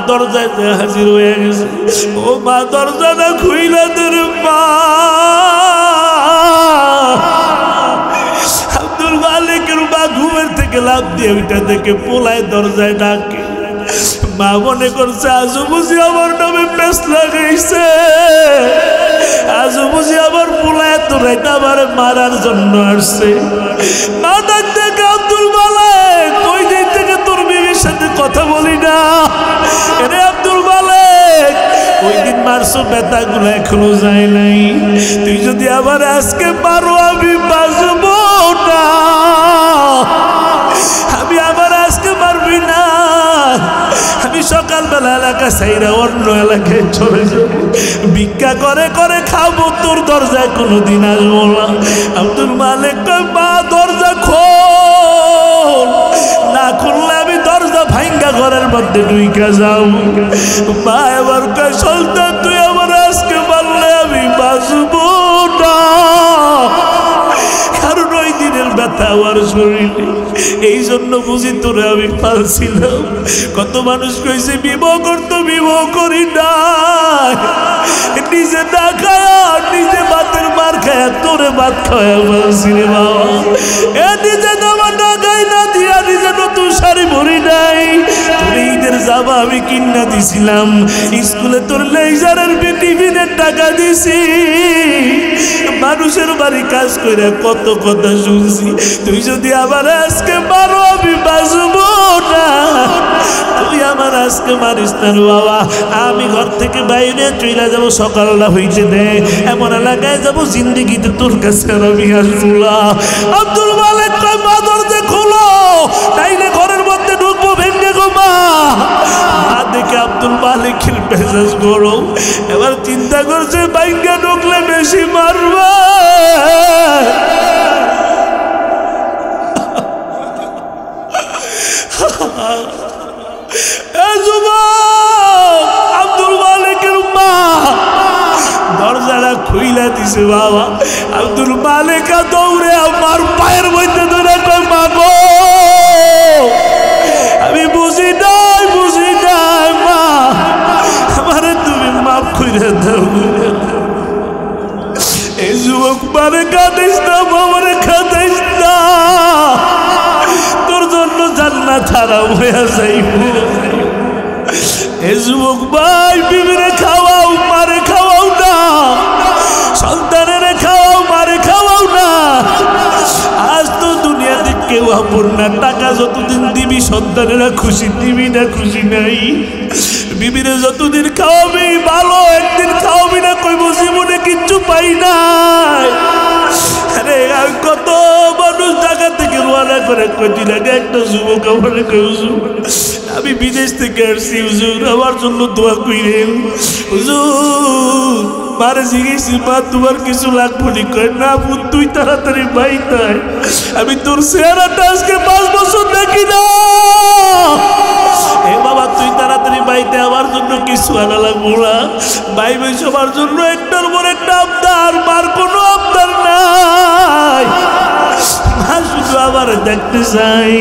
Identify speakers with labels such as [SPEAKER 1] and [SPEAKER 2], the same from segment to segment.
[SPEAKER 1] দরজায় হাজির হয়ে গেছে। ও মা দরজাটা খুইলা তোর মা। আব্দুল মালিকের মা ঘুমের থেকে লাফ দিয়ে ওইটা থেকে পোলায় দরজায় ডাকে। মা মনে করছে আজও বুঝি আমার নামে পেস লাগাইছে, আজও বুঝি আমার পোলায় তো রাইতে আমার মারার জন্য আসছে। মা ডাক থেকে আব্দুল মালিক ওই দিন থেকে তোর বিবির সাথে কথা বলি না। এরে আব্দুল মালিক ওই দিন মারছো ব্যথাগুলো এখনো যায় নাই, তুই যদি আবার আজকে মারো আমি বাঁচবো না, আমি আবার আজকে মারবি না, আমি সকালবেলা এলাকা ছাইরা অন্য এলাকায় চলে যাব, ভিক্ষা করে করে খাবো, তোর দরজায় কোনোদিন আসবো না। আব্দুল মালিক মা দরজা খোল, না খুললে আমি দরজা ভাঙ্গা ঘরের মধ্যে ঢুইকা যাও। মা এবার কয় সন্তান তুই আমার আজকে মারলে আমি বাঁচবো না, কারণ ওই দিনের ব্যথা আমার শরীরে, এই জন্য বুঝি তোরে আমি পালছিলাম। কত মানুষ কইছে বিবাহ করতো, বিবাহ করি না, নিজে না খায়া নিজে ভাতের মার খায়া তোরে ভাত খাওয়া পালছি রে বাবা। এ নিজে জামা না গাই না দিয়া নিজে নতুন শাড়ি ভরি নাই, তোর ঈদের জামা আমি কিনা দিছিলাম, স্কুলে তোর লেজারের টিফিনের টাকা দিছি, মানুষের বাড়ি কাজ করে কত কথা শুনছি। তুই যদি আবার আজকে মারো আমি বাঁচবো না, তুই আমার আজকে মারিস না বাবা। আমি ঘর থেকে বাইরে চলে যাবো, সকালটা হইতে দে, এমন এলাকায় যাবো জিন্দিগিতে তোর কাছে আমি আসবো না। আব্দুল মালিক মা দরজা খোলো, তাইলে ঘরের মধ্যে ঢুকবো ভেঙে গো মা। দেখে আব্দুল মালিকের মেজাজ গরম, এবার চিন্তা করছে ভাঙ্গা ঢুকলে বেশি মারবে। আব্দুল মালিকের মা দরজাটা খুইলা দিছে বাবা। আব্দুল মালিক দৌড়ে আমার পায়ের মধ্যে ধরে কয় মা গো আমি বুঝি নাই, বুঝি নাই মা, আমারে তুমি মাফ করে দাও। এই যুবক মারে কাঁদিস না, বাবারে কাঁদিস না, তোর জন্য জান্নাত হারাম হয়ে যাইব। এই যুবক ভাই বিবিরে খাওয়াও, মারে খাওয়াও না, সন্তানেরে খাওয়াও, মারে খাওয়াও না। আজ তো দুনিয়াতে কেউ আপন না, টাকা যতদিন দিবি সন্তানেরা খুশি, দিবি না খুশি নাই। বিবিরে যতদিন খাওয়াবি ভালো, একদিন খাওয়াবি না কইব জীবনে কিচ্ছু পাই নাই। আরে কত মানুষ ঢাকা থেকে রওনা করে কয়দিন আগে একটা যুবক আমার আমি বিদেশ থেকে আসছি, হুজুর আমার জন্য দোয়া কইরেন। হুজুর মারে জিজ্ঞেস মা তোমার কিছু লাগবো নি? কয় না বোন তুই তাড়াতাড়ি বাইতে আয়, আমি তোর চেহারাটা আজকে 5 বছর দেখি না। এ বাবা তুই তাড়াতাড়ি বাইতে, আমার জন্য কিছু আনা লাগবো না। ভাই ভাই সবার জন্য একটার পর একটা আবদার, মার কোনো আবদার নাই, মা শুধু আমার দেখতে চাই।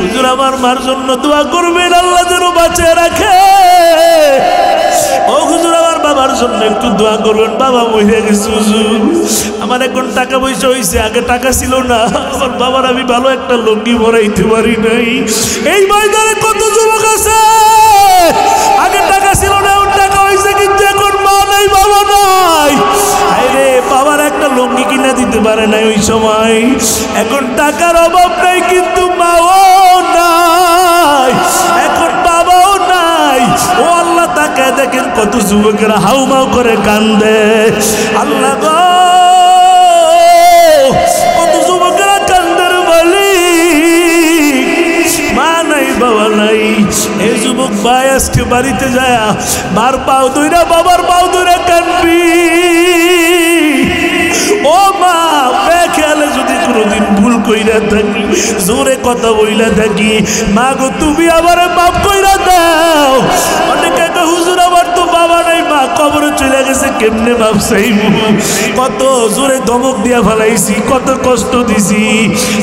[SPEAKER 1] হুজুর আমার মার জন্য দোয়া করবেন, আল্লাহ যেন বাঁচিয়ে রাখে। ও হুজুর আমার বাবার জন্য একটু দোয়া করবেন, বাবা মরে গেছে হুজুর, আমার এখন টাকা পয়সা হয়েছে, আগে টাকা ছিল না, আমার বাবার আমি ভালো একটা লুঙ্গি ভরাইতে পারি নাই। এই ময়দানে কত যুবক আছে আগে টাকা ছিল না, এখন টাকা হয়েছে কিন্তু এখন মা নাই, বাবা নাই। আরে বাবার একটা লুঙ্গি কিনা দিতে পারে নাই ওই সময়, এখন টাকার অভাব নাই কিন্তু মাও নাই, এখন বাবাও নাই। ও আল্লাহ তাকে দেখেন কত যুবকেরা হাউমাউ করে কান্দে। আল্লাহ গো কত যুবকেরা কান্দের মালিক, মা নাই বাবা নাই। এই যুবক ভাই আজকে বাড়িতে যায় মার পাও ধইরা, বাবার পাও ধইরা কান্দবি। ও মা বেখেয়ালে যদি কোনোদিন ভুল কইরা থাকি, জোরে কথা বইলা থাকি, মা গো তুমি আমারে মাফ কইরা দাও। অনেকে হুজুর আমার তো বাবা নাই, মা কবরে চলে গেছে, কেমনে বাপ চাইব? কত জোরে ধমক দিয়া ফেলাইছি, কত কষ্ট দিছি।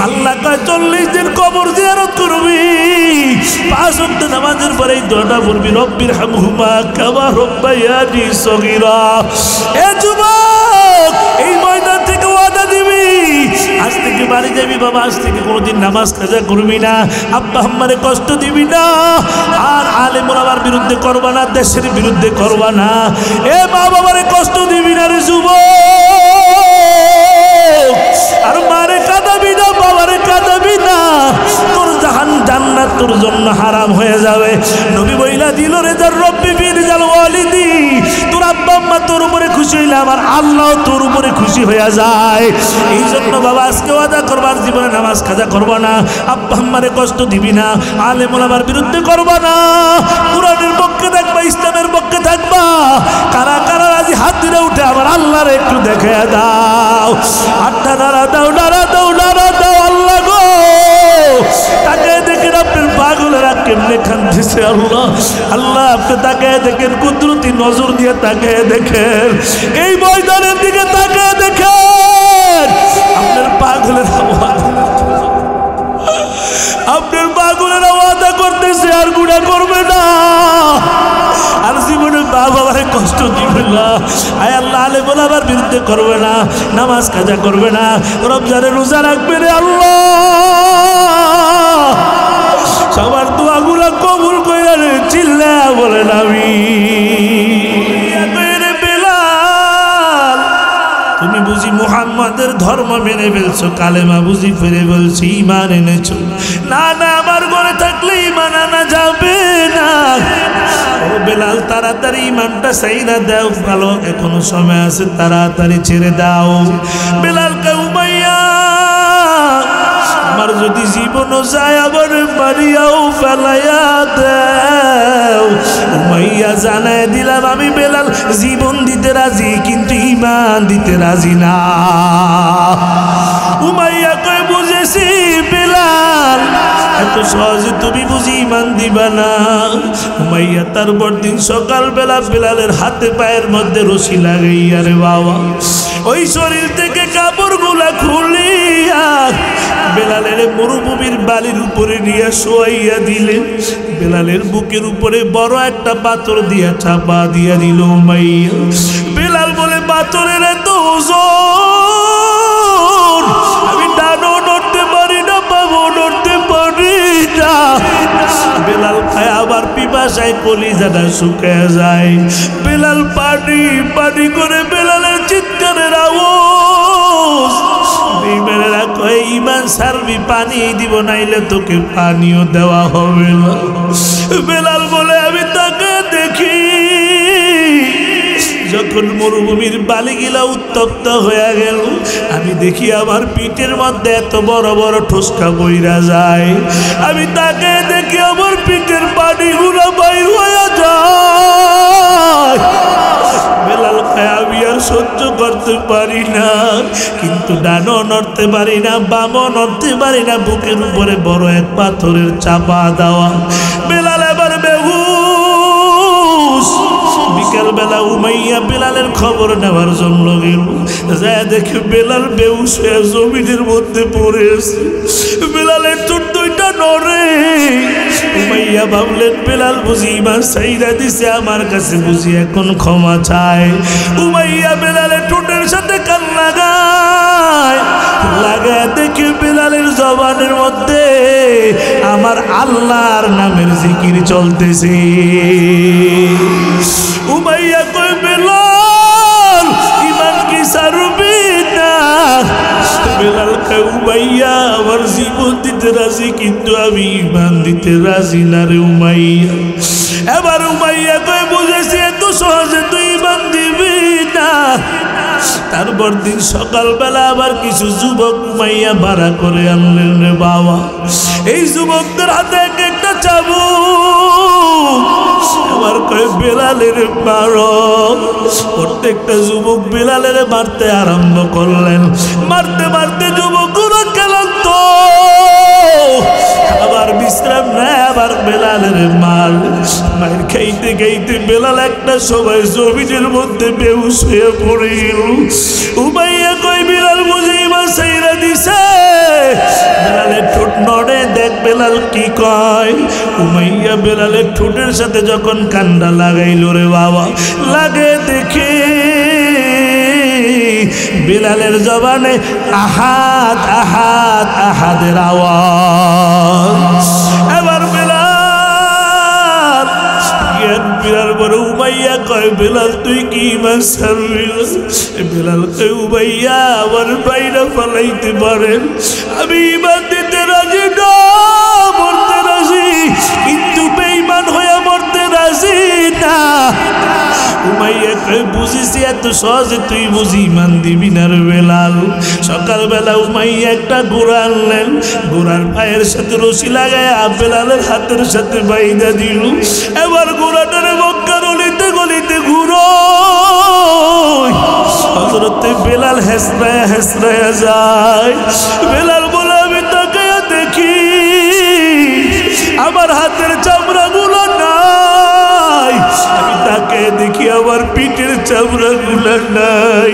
[SPEAKER 1] আল্লাহ কয় 40 দিন কবর জিয়ারত করবি, 5 ওয়াক্ত নামাজের পরে এই দোয়াটা পড়বি, রব্বির হামহুমা কামা রাব্বায়ানি সগীরা। এ যুবক, এই ময়দান থেকে ওয়াদা দিবি, আজ থেকে বাড়ি যাবি বাবা, আজ থেকে কোনোদিন নামাজ কাজা করবি না, আব্বা আম্মারে কষ্ট দিবি না, আর আলেম ওলামার বিরুদ্ধে করবা না, দেশের বিরুদ্ধে করবা না, এ মা বাবারে কষ্ট দিবি না রে যুবক, আর মারে কাঁদাবি না, বাবারে কাঁদাবি না, তোর জান্নাত তোর জন্য হারাম হয়ে যাবে। নবী বইলা দিল রে যার রব্বি বিরজাল ওয়ালিদি, তোর আব্বা আম্মা তোর উপরে খুশি হইলে আমার আল্লাহ তোর উপরে খুশি হয়ে যায়। এই জন্য বাবা আজকে ওয়াদা করবার, জীবনে নামাজ কাজা করবা না, আব্বা আম্মারে কষ্ট দিবি না, আলেম ওলামার বিরুদ্ধে করবা না, কুরআনের পক্ষে থাকবা, ইসলামের পক্ষে থাকবা। কারা কারা রাজি হাত ধরে উঠে আমার আল্লাহরে একটু দেখে দাও, হাতটা নাড়া দাও, নাড়া দাও, নাড়া দাও। আল্লাহ গো, তাকে দেখেন আপনার পাগলেরা কেমনে কাঁদতেছে। আল্লাহ আল্লাহ, আপনি তাকে দেখেন, কুদরতি নজর দিয়ে তাকে দেখেন, এই ময়দানের দিকে তাকে দেখেন। আপনার পাগলেরা আপনার পাগলেরা ওয়াদা করতেছে আর গুনাহ করবে না, আর জীবনে মা বাবারে কষ্ট দিবে না, আয় আল্লাহ আলেম ওলামার বিরুদ্ধে করবে না, নামাজ কাজা করবে না, রমজানে রোজা রাখবে রে আল্লাহ। সবার দোয়াগুলো কবুল কইরা রে, চিল্লা বলেন আমিন। বেলাল, তুমি বুঝি মুহাম্মাদের ধর্ম মেনে ফেলছো, কালেমা বুঝি ফিরে বলছি ঈমান এনেছো? না না, আমার ঘরে থাকলে ঈমান আনা যাবে না। ও বেলাল, তাড়াতাড়ি ঈমানটা চাইরা দাও, ভালো এখনো সময় আছে, তাড়াতাড়ি ছেড়ে দাও। বেলালকে উমাইয়া, আমার যদি জীবনও যায় আবার মারিয়াও ফেলাইয়া দেও। উমাইয়া জানায় দিলাম আমি বেলাল জীবন দিতে রাজি, কিন্তু ঈমান দিতে রাজি না। উমাইয়া কয় বুঝেছি বেলাল, এত সহজে তুমি বুঝি ঈমান দিবা না। উমাইয়া তারপর দিন সকালবেলা বেলালের হাতে পায়ের মধ্যে রশি লাগাইয়া রে বাবা, ওই শরীর থেকে কাপড়গুলা খুলিয়া বেলালের মরুভূমির বালির উপরে নিয়ে শোয়াইয়া দিলে, বেলালের বুকের উপরে বড় একটা পাথর দিয়া চাপা দিয়া দিল উমাইয়া। বেলাল বলে পাথরের এত ওজন, আমি ডানও নড়তে পারি না, বামও নড়তে পারি না। বেলাল খায়, আবার পিপাসায় কলিজাটা শুকিয়ে যায়। বেলাল পানি পানি করে বেলালের চিৎকারের আওয়াজ। বেইমানেরা কয় ঈমান ছাড়বি, পানি দিব, নাইলে তোকে পানিও দেওয়া হবে না। বেলাল বলে আমি তাকে দেখি, যখন মরুভূমির বালিগুলা উত্তপ্ত হয়ে গেল, আমি দেখি আমার পিঠের মধ্যে এত বড় বড় ঠোসকা বইরা যায়। আমি তাকে দেখি আমার পিঠের পানিগুলো বাইর হয়ে যায়। বেলাল খায়, আমি আর সহ্য করতে পারি না, কিন্তু ডানও নড়তে পারি না, বামও নড়তে পারি না, বুকের উপরে বড় এক পাথরের চাপা দেওয়া। বেলাল এবার বেহুশ। বিকেলবেলা উমাইয়া বেলালের খবর নেওয়ার জন্য গেল, যায় দেখে বেলাল বেহুশ হয়ে জমিনের মধ্যে পড়েছে। বেলালের চোখ দুইটা নড়ে। উমাইয়া ভাবলেন বেলাল বুঝি ঈমান ছাইরা দিছে, আমার কাছে বুঝি এখন ক্ষমা চায়। উমাইয়া বেলালের ঠোঁটের সাথে কান লাগায়, লাগায় দেখে বেলালের জবানের মধ্যে আমার আল্লাহর নামের জিকির চলতেছে। উমাইয়া কয় বেলাল ঈমান কি ছাড়বি না? বেলাল কয় উমাইয়া আমার জীবন দিতে রাজি, কিন্তু আমি ঈমান দিতে রাজি না রে উমাইয়া। এবার উমাইয়া কয় বুঝেছি এত সহজে তুই ঈমান দিবি না। তারপর দিন সকালবেলা আবার কিছু যুবক উমাইয়া ভাড়া করে আনলেন রে বাবা। এই যুবকদের হাতে এক একটা চাবুক। এবার কয় বেলালের মারো। প্রত্যেকটা যুবক বেলালের মারতে আরম্ভ করলেন। মারতে মারতে যুবকগুলো ক্লান্ত, আবার বিশ্রাম নেয়, আবার বেলালের মার মায়ের খাইতে খাইতে বেলাল একটা সময় জমিনের মধ্যে বেহুশ হয়ে পড়ে গেল। উমাইয়া কয় বেলাল বুঝি ইমান সাইরা দিছে। বেলালের ঠোঁট নড়ে, দেখ বেলাল কি কয়। উমাইয়া বেলালের ঠোঁটের সাথে যখন কান্ডা লাগাইল রে বাবা, লাগে দেখে বেলালের জবানে আহাদ আহাদ আহাদের আওয়াজ। এবার বেলাল জ্ঞান ফিরার পরে উমাইয়া কয় বেলাল তুই কি ইমান ছাড়বি? বেলাল কয় উমাইয়া আমার বাইরা ফালাইতে পারেন, আমি ইমান দিতে রাজি না, মরতে রাজি, কিন্তু বেঈমান হয়ে মরতে রাজি না। উমাইয়া কয় বুঝিছি এত সহজে তুই বুঝি ইমান দিবি না রে বেলাল। সকালবেলা উমাইয়া একটা ঘোড়া আনলেন, ঘোড়ার পায়ের সাথে রশি লাগায় বেলালের হাতের সাথে বাইদা দিল। এবার ঘোড়াটারে মক্কার গলিতে গলিতে ঘুরো। হযরতে বেলাল হেসরায়া হেসরায়া যায়। বেলাল বলে আমি তাকায়া দেখি আমার হাতের চামড়াগুলো নাই, আমি তাকে দেখি আমার পিঠের চামড়াগুলো নাই,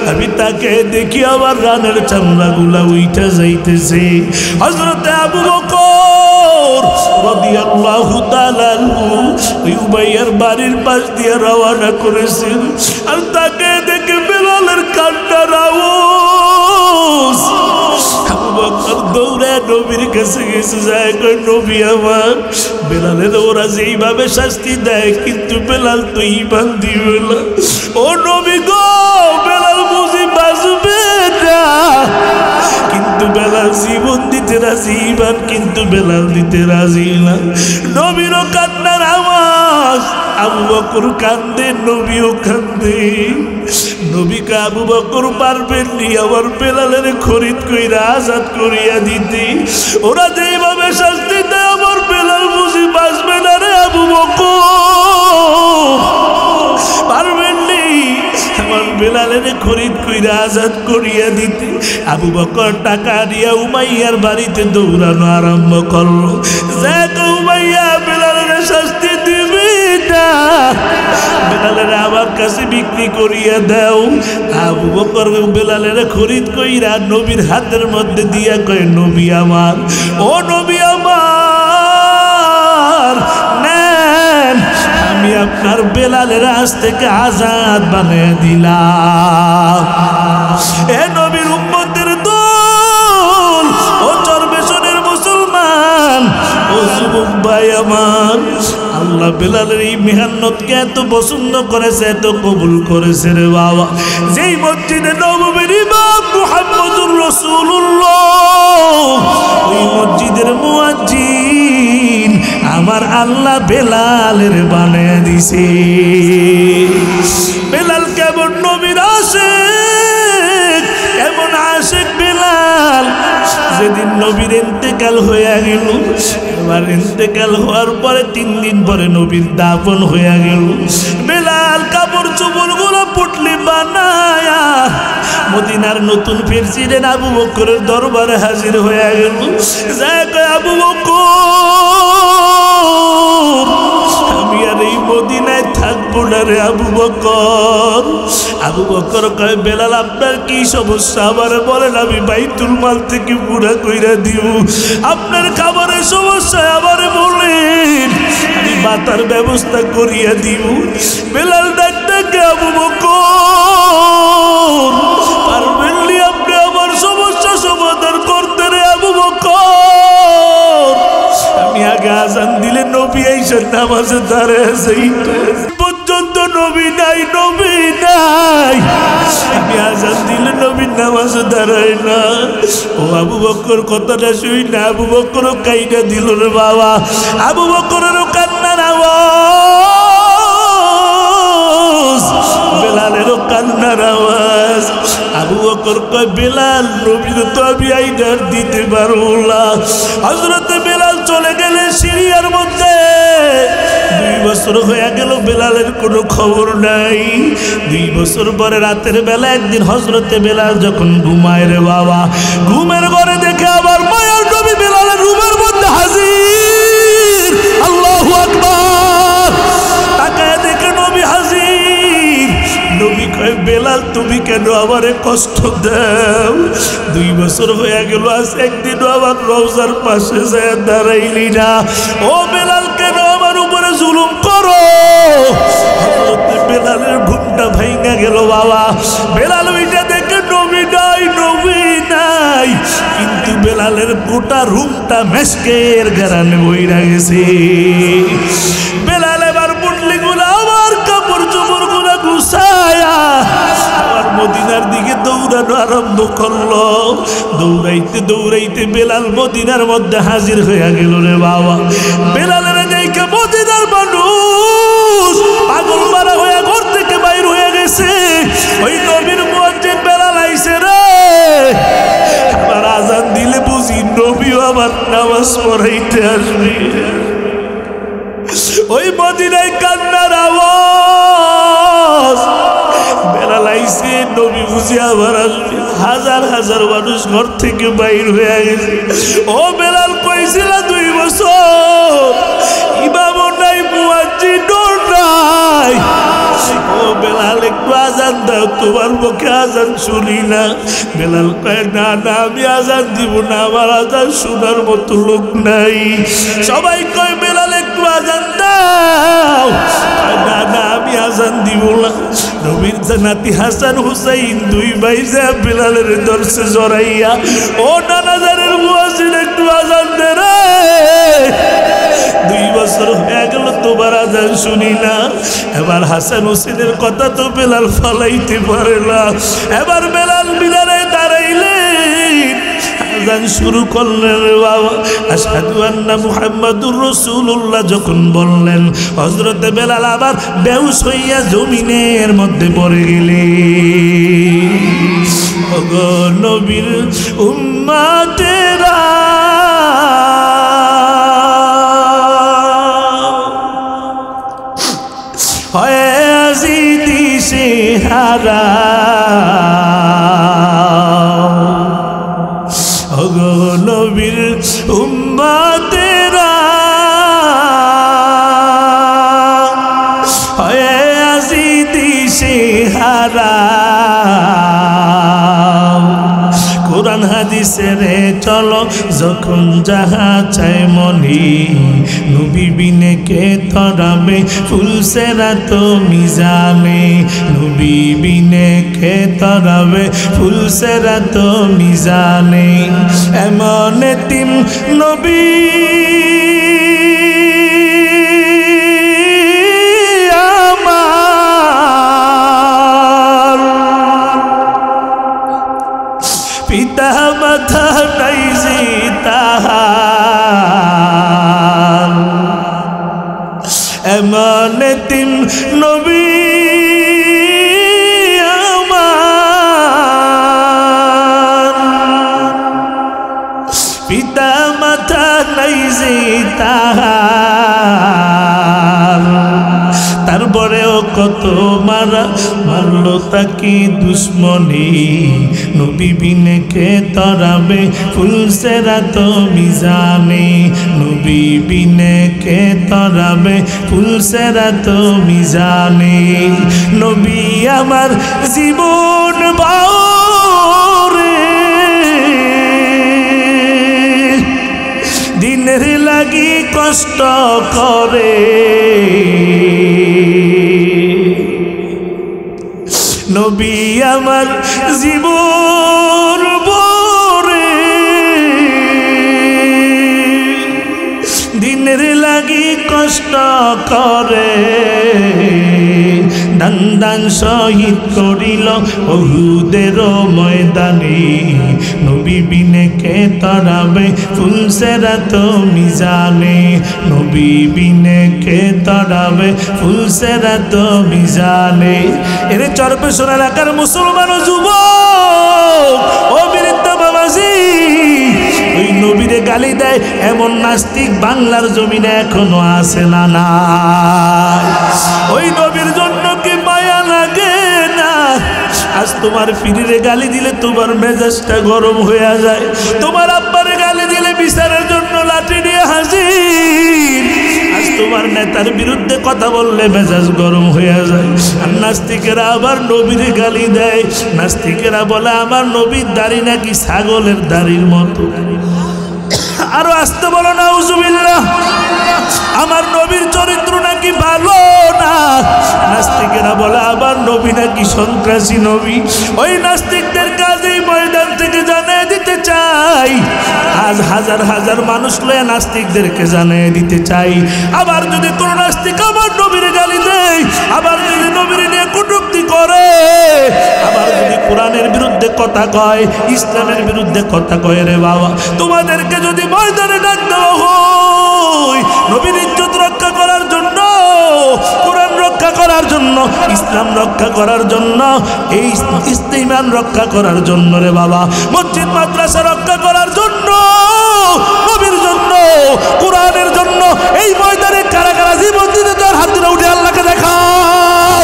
[SPEAKER 1] আমি তাকে দেখি আমার রানের চামড়াগুলা উইঠা যাইতেছে। হযরতে আবু বকর রাদিয়াল্লাহু তাআলা ওই উমাইয়ার বাড়ির পাশ দিয়ে রওনা করেছেন, আর তাকে দেখে বেলালের কান্নার আওয়াজ। আবু বকর দৌড়ে নবীর কাছে গেছে, যায় কয় নবী আমার বেলালের ওরা যেইভাবে শাস্তি দেয়, কিন্তু বেলাল তো ঈমান দিবে না। ও নবী গো, বেলাল বুঝি বাঁচবে না, কিন্তু বেলাল জীবন দিতে রাজি, ঈমান কিন্তু বেলাল দিতে রাজি না। নবীরও কান্নার আওয়াজ, আবু বকর কান্দে, নবীও কান্দে। নবীকে আবু বকর পারবেন নি আমার বেলালের খরিদ কইরা আজাদ করিয়া দিতে। ওরা যেইভাবে শাস্তি দেয় আমার বেলাল বুঝি বাঁচবে না রে আবু বকর, পারবেন নি আমার বেলালের খরিদ কইরা আজাদ করিয়া দিতে। আবু বকর টাকা দিয়া উমাইয়ার বাড়িতে দৌড়ানো আরম্ভ করলো। যাক উমাইয়া বেলালের শাস্তি দিবি না, বেলালের আমার কাছে বিক্রি করিয়া দাও। আবু বকর বেলালের খরিদ কইরা নবীর হাতের মধ্যে দিয়া কয় নবী আমার, ও নবী আমার নেন, আমি আপনার বেলালের আজ থেকে আজাদ বানিয়ে দিলাম। এ নবীর উম্মতের দল, ও চরবেশনের মুসলমান, ও যুবক ভাই আমার, আল্লাহ বেলালের এই মেহনতকে এত পছন্দ করেছে, এত কবুল করেছে রে বাবা। যেই মসজিদে নববীর ইমাম মুহাম্মদুর রাসূলুল্লাহ, ওই মসজিদের মুয়াজ্জিন আমার আল্লাহ বেলালের বানিয়ে দিছে। বেলাল কেমন নবীর আশিক, কেমন আশিক বেলাল। যেদিন নবীর ইন্তেকাল হয়ে গেল, এবার ইন্তেকাল হওয়ার পরে 3 দিন পরে নবীর দাফন হয়ে গেল। বেলাল কাপড় চোপড় গুলো পুটলি বানায়া মদিনার নতুন প্রেসিডেন্ট আবু বকরের দরবারে হাজির হয়ে গেল। যাক আবু বকর, আমি আর এই মদিনায় থাকবো না রে আবু বকর। আবু বকর কয় বেলাল আপনার কি সমস্যা আমার বলেন, আমি বাইতুল মাল থেকে পুরা কইরা দিব। আপনার খাবারের সমস্যা আমার বলেন, আমি ভাতার ব্যবস্থা করিয়া দিব। বেলাল ডাক্তারকে আবু বকর, পারবেন নি আপনি আমার সমস্যা সমাধান করতে রে আবু বকর? আমি আগে আজান দিলে নবী আইসা নামাজে দাঁড়ায় যাইতো, পর্যন্ত নবী নাই, নবী নাই। আমি আজান দিলে নবী নামাজে দাঁড়ায় না। ও আবু বকর কথাটা শুই না, আবু বকরও কাইটা দিল রে বাবা। আবু বকরেরও কান্নার আওয়াজ, বেলালেরও কান্নার আওয়াজ। আবু বকর কয় বেলাল নবীর তো আমি আইডার দিতে পারবো না। হযরতে বেলাল চলে গেলে সিরিয়ার মধ্যে। 2 বছর হয়ে গেল বেলালের কোনো খবর নাই। 2 বছর পরে রাতের বেলা একদিন হযরতে বেলাল যখন ঘুমায় রে বাবা, ঘুমের ঘরে দেখে আবার মায়ার নবী বেলালের রুমের মধ্যে হাজির। আমারে কষ্ট দাও। 2 বছর হয়ে গেল, আজ একদিনও আমার রওজার পাশে যায় দাঁড়াইলি না। ও বেলাল, কেন আমার উপরে জুলুম করো? হযরত বেলালের ঘুমটা ভাঙা গেল বাবা। বেলাল ওইটা দেখে নবী নাই, নবী নাই, কিন্তু বেলালের গোটা রুমটা মেশকের ঘ্রাণে বইরা গেছে। বেলাল এবার পুটলিগুলো আমার কাপড় চোপড়গুলো গুছায়া আবার মদিনার দিকে দৌড়ানো আরম্ভ করলো। দৌড়াইতে দৌড়াইতে বেলাল মদিনার মধ্যে হাজির হয়ে গেল রে বাবা। বেলালের দেখে মদিনার মানুষ পাগল মারা হয়ে ঘর থেকে বাইর হয়ে গেছে। ওই নবীর মুয়াজ্জিন বেলাল আইছে রে। আবার আজান দিলে বুঝি নবীও আবার নামাজ পড়াইতে আসবে। ওই মদিনায় কান্নার আওয়াজ। বেলাল আইছে, নবী বুঝি আবার আসবে। হাজার হাজার মানুষ ঘর থেকে বাইর হয়ে গেছে। ও বেলাল কইছিল 2 বছর ইমামও নাই, মুয়াজ্জিনও নাই। ও বেলাল, একটু আজান দাও, তোমার মুখে আজান শুনি না। বেলাল কয়, না না, আমি আজান দিব না, আমার আজান শোনার মতো লোক নাই। সবাই কয়, বেলাল একটু আজান দাও। না না, আমি আজান দিব না। নবীর নাতি হাসান হুসাইন 2 ভাই যা বেলালের দর্শে জড়াইয়া, ও নানাজারের মুয়াজ্জিন একটু আজান দে রে। 2 বছর হয়ে গেল তোমার আজান শুনি না। এবার হাসান হুসেনের কথা তো বেলাল ফালাইতে পারে না। এবার বেলাল মিনারে দাঁড়াইলেন, আজান শুরু করলেন রে বাবা। আশহাদু আন্না মুহাম্মাদুর রাসূলুল্লাহ যখন বললেন, হযরত বেলাল আবার বেহুশ হইয়া জমিনের মধ্যে পড়ে গেলেন। ওগো নবীর উম্মতেরা, হয় আজি দিশে হারা। ওগো নবীর উম্মতেরা, হয় আজি দিশে হারা। কোরআন হাদিসের চলো যখন যাহা চাই মনি, নবী বিনে কে তরাবে ফুলসেরা তো মিজানে। নবী বিনে কে তরাবে ফুলসেরা তো মিজানে। এমন এতিম নবী পিতা মাথা নাই যে তাহার। এমন এতিম নবী আমার, পিতা মাথা নাই যে তাহার। তারপরেও কত মারা মারলো তাকে দুশ্মনী, নবী বিনে কে তরাবে ফুলসেরা তো মিজানে। নবী বিনে কে তরাবে ফুলসেরা তো মিজানে। নবী আমার জীবন বাউরে, দিনের লাগি কষ্ট করে। নবী আমার জীবন ভরে, দিনের লাগি কষ্ট করে। দান দান শহীদ করিল উহুদের ময়দানে। নবী বিনে কে তরাবে ফুলসেরা তো মিজানে। নবী বিনে কে তরাবে ফুলসেরা তো মিজানে। এর চরপেশন এলাকার মুসলমান ও যুবক, ও বীরত্ব বাবাজি, ওই নবীরে গালি দেয় এমন নাস্তিক বাংলার জমিনে এখনো আছে না নাই? ওই নবীর জন্য কি মায়া লাগে না? আজ তোমার ফিরিরে গালি দিলে তোমার মেজাজটা গরম হয়ে যায়। তোমার আব্বারে গালি দিলে বিচারের জন্য লাঠি নিয়ে হাজির। আজ তোমার আমার নেতার বিরুদ্ধে কথা বললে মেজাজ গরম হয়ে যায়। আর নাস্তিকেরা আবার নবীর গালি দেয়। নাস্তিকেরা বলে আমার নবীর দাড়ি নাকি ছাগলের দাড়ির মতো। আরো আসতে বলো নাউজুবিল্লাহ। আমার নবীর চরিত্র নাকি ভালো না। নাস্তিকেরা বলে আমার নবী নাকি সন্ত্রাসী নবী। ওই নাস্তিকদের কাজেই ময়দান থেকে জানিয়ে দিতে চাই, আজ হাজার হাজার মানুষ লয়ে নাস্তিকদেরকে জানিয়ে দিতে চাই। আবার যদি কোন নাস্তিক আমার নবীর গালি দেয়, আবার যদি নবীর নিয়ে কটূক্তি করে, আবার যদি কোরআনের বিরুদ্ধে কথা কয়, ইসলামের বিরুদ্ধে কথা কয়, রে বাবা তোমাদেরকে যদি ময়দানে ডাক দেওয়া হয় নবীর ইজ্জত রক্ষা করার জন্য, কোরআন রক্ষা করার জন্য, ইসলাম রক্ষা করার জন্য, এই ইস্তিমান রক্ষা করার জন্য, রে বাবা মসজিদ মাদ্রাসা রক্ষা করার জন্য, নবীর জন্য, কোরআনের জন্য এই ময়দানে কারা কারা জীবন দিতে তার হাত ধরে উঠে আল্লাহকে দেখাও।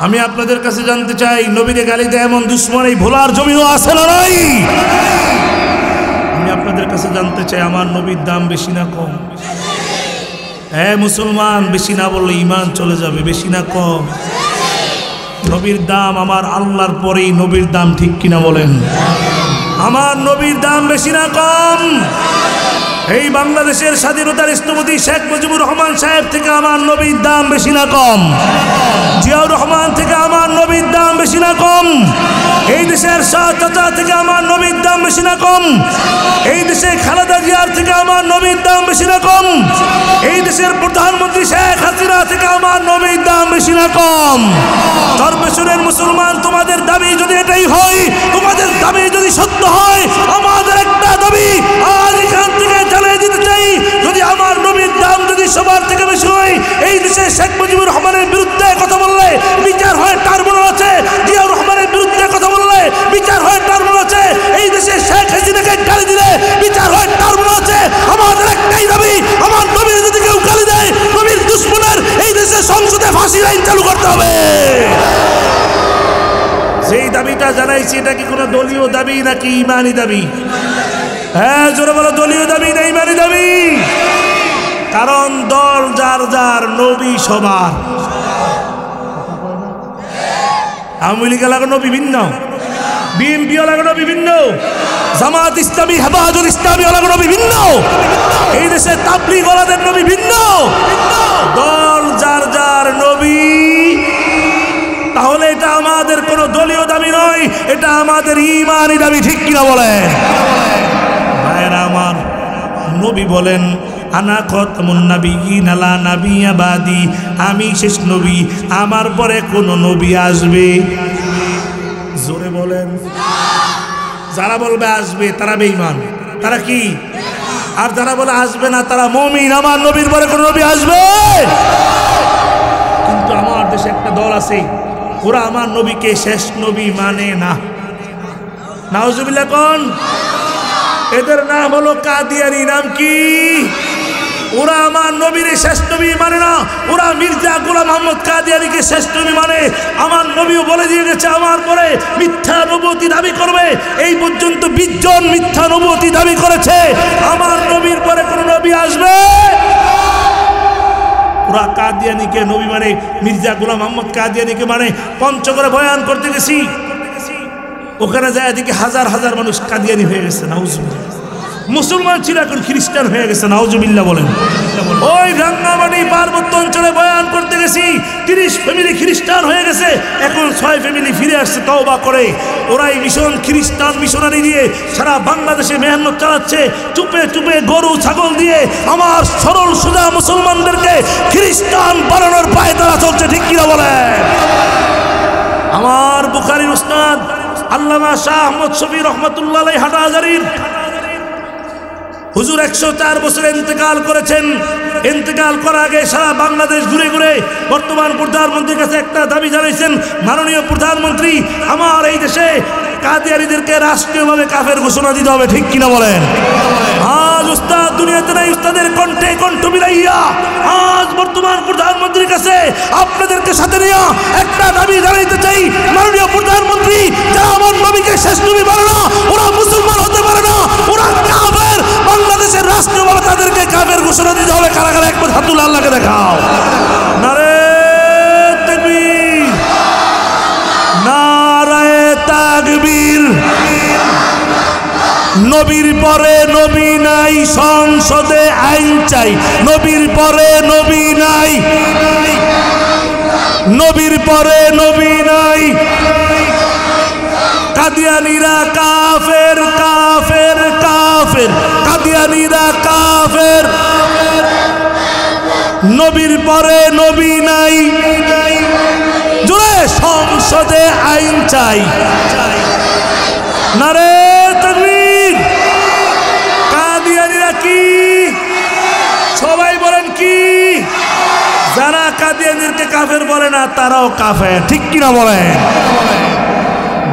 [SPEAKER 1] আমি আপনাদের কাছে জানতে চাই, নবীরে গালি দেয় এমন দুশ্মন এই ভোলার জমিনও আছে না নাই? আমি আপনাদের কাছে জানতে চাই, আমার নবীর দাম বেশি না কম? হ্যাঁ মুসলমান, বেশি না বললে ঈমান চলে যাবে। বেশি না কম? নবীর দাম আমার আল্লাহর পরেই নবীর দাম, ঠিক কিনা বলেন? আমার নবীর দাম বেশি না কম? এই বাংলাদেশের স্বাধীনতার স্থপতি শেখ মুজিবুর রহমান সাহেব থেকে আমার নবীর দাম বেশি না কম? জিয়াউর রহমান থেকে আমার নবীর দাম বেশি না কম? এই দেশের শাহ চাচা থেকে আমার নবীর দাম বেশি না কম? এই দেশে খালেদা জিয়ার থেকে আমার নবীর দাম বেশি না কম? এই দেশের প্রধানমন্ত্রী শেখ হাসিনা থেকে আমার নবীর দাম বেশি না কম? সর্বশ্বরের মুসলমান, তোমাদের দাবি যদি এটাই হয়, তোমাদের দাবি যদি সত্য হয়, আমাদের একটা দাবি আজ এখান থেকে জানিয়ে দিতে চাই, যদি আমার নবীর দাম যদি সবার থেকে বেশি হয়, এই দেশে শেখ মুজিবুর রহমানের বিরুদ্ধে কথা বললে বিচার হয় ট্রাইব্যুনাল আছে, জিয়াউর রহমানের বিরুদ্ধে কথা বললে বিচার হয় ট্রাইব্যুনাল আছে, এই দেশে শেখ হাসিনাকে গালি দিলে বিচার হয় ট্রাইব্যুনাল আছে। আমাদের একটাই দাবি, আমার নবীর যদি কেউ গালি দেয়, নবীর দুশ্মনের এই দেশে সংসদে ফাঁসির আইন চালু করতে হবে। যেই দাবিটা জানাইছি, এটা কি কোনো দলীয় দাবি নাকি ইমানি দাবি? হ্যাঁ জোরে বলো, দলীয় দাবি না ইমানি দাবি? কারণ দল যার যার, নবী সবার। আওয়ামী লীগে লাগানো বিভিন্ন, বিএনপিও লাগানো বিভিন্ন, জামাত ইসলামী, হেফাজতুল ইসলামী লাগানো বিভিন্ন, এই দেশে তাবলীগ ওয়ালাদের নবী ভিন্ন। দল যার যার নবী। তাহলে এটা আমাদের কোনো দলীয় দাবি নয়, এটা আমাদের ঈমানি দাবি, ঠিক কিনা বলেন? ভাইরা আমার, নবী বলেন আনা খাতামুন নাবিয়্যিন লা নাবিয়্যা বাদি, আমি শেষ নবী, আমার পরে কোন নবী আসবে? জোরে বলেন। যারা বলবে আসবে তারা বেঈমান, তারা কি? আর যারা বলে আসবে না তারা মুমিন। আমার নবীর পরে কোন নবী আসবে? কিন্তু আমার দেশে একটা দল আছে, ওরা আমার নবীকে শেষ নবী মানে না। নাউজুবিল্লাহ কোন? এদের নাম হলো কাদিয়ানী। নাম কি? ওরা আমার নবীর শেষ নবী মানে না, ওরা মির্জা গোলাম মোহাম্মদ কাদিয়ানীকে শেষ নবী মানে। আমার নবীও বলে দিয়ে গেছে আমার পরে মিথ্যা নবুয়তি দাবি করবে। এই পর্যন্ত 20 জন মিথ্যা নবুয়তি দাবি করেছে। আমার নবীর পরে কোন নবী আসবে? ওরা কাদিয়ানীকে নবী মানে, মির্জা গোলাম মোহাম্মদ কাদিয়ানীকে মানে। পঞ্চগড়ে বয়ান করতে গেছি, ওখানে যায় এদিকে হাজার হাজার মানুষ কাদিয়ানী হয়ে গেছে। নাউজুবিল্লাহ। মুসলমান ছিল এখন খ্রিস্টান হয়ে গেছে। নাউজুবিল্লাহ বলেন। ওই রাঙ্গামাটি পার্বত্য অঞ্চলে বয়ান করতে গেছি, 30 ফ্যামিলি খ্রিস্টান হয়ে গেছে, এখন 6 ফ্যামিলি ফিরে আসছে তওবা করে। ওরাই মিশন খ্রিস্টান মিশনারি দিয়ে সারা বাংলাদেশে মেহনত চালাচ্ছে, চুপে চুপে গরু ছাগল দিয়ে আমার সরল সোজা মুসলমানদেরকে খ্রিস্টান বানানোর পায়ে তারা চলছে, ঠিক কিনা বলেন? আমার বুখারীর উস্তাদ আল্লামা শাহ আহমদ শফি রহমাতুল্লাহ আলাইহি হাটহাজারীর হুজুর 104 বছরে ইন্তেকাল করেছেন। ইন্তেকাল করার আগে সারা বাংলাদেশ ঘুরে ঘুরে বর্তমান প্রধানমন্ত্রীর কাছে একটা দাবি জানাইছেন, মাননীয় প্রধানমন্ত্রী, আমার এই দেশে কাদিয়ানীদেরকে রাষ্ট্রীয়ভাবে কাফের ঘোষণা দিতে হবে। ঠিক কিনা বলেন? আজ উস্তাদ দুনিয়াতে নাই, উস্তাদের কণ্ঠে কণ্ঠ মিলাইয়া আজ বর্তমান প্রধানমন্ত্রীর কাছে আপনাদেরকে সাথে নিয়ে একটা দাবি জানাইতে চাই, মাননীয় প্রধানমন্ত্রী, যারা আমার নবীকে শেষ নবী বলে না, ওরা মুসলমান হতে পারে না, ওরা কাফের। বাংলাদেশের রাষ্ট্রীয়ভাবে তাদেরকে কাফের ঘোষণা দিতে হবে। কারা কারা একবার হাতুল আল্লাহকে দেখাও। নারে তাকবীর, নারায়ে তাকবীর। নবীর পরে নবী নাই, সংসদে আইন চাই। নবীর পরে নবী নাই, নবীর পরে নবী নাই। কাদিয়ানীরা কাফের, কাফের, কাফের। কাদিয়ানীরা কাফের। নবীর পরে নবী নাই, জোরে সংসদে আইন চাই। নারে তাকবীর। কাদিয়ানীরা কি? সবাই বলেন কি? যারা কাদিয়ানীদেরকে কাফের বলে না তারাও কাফের। ঠিক কিনা বলেন?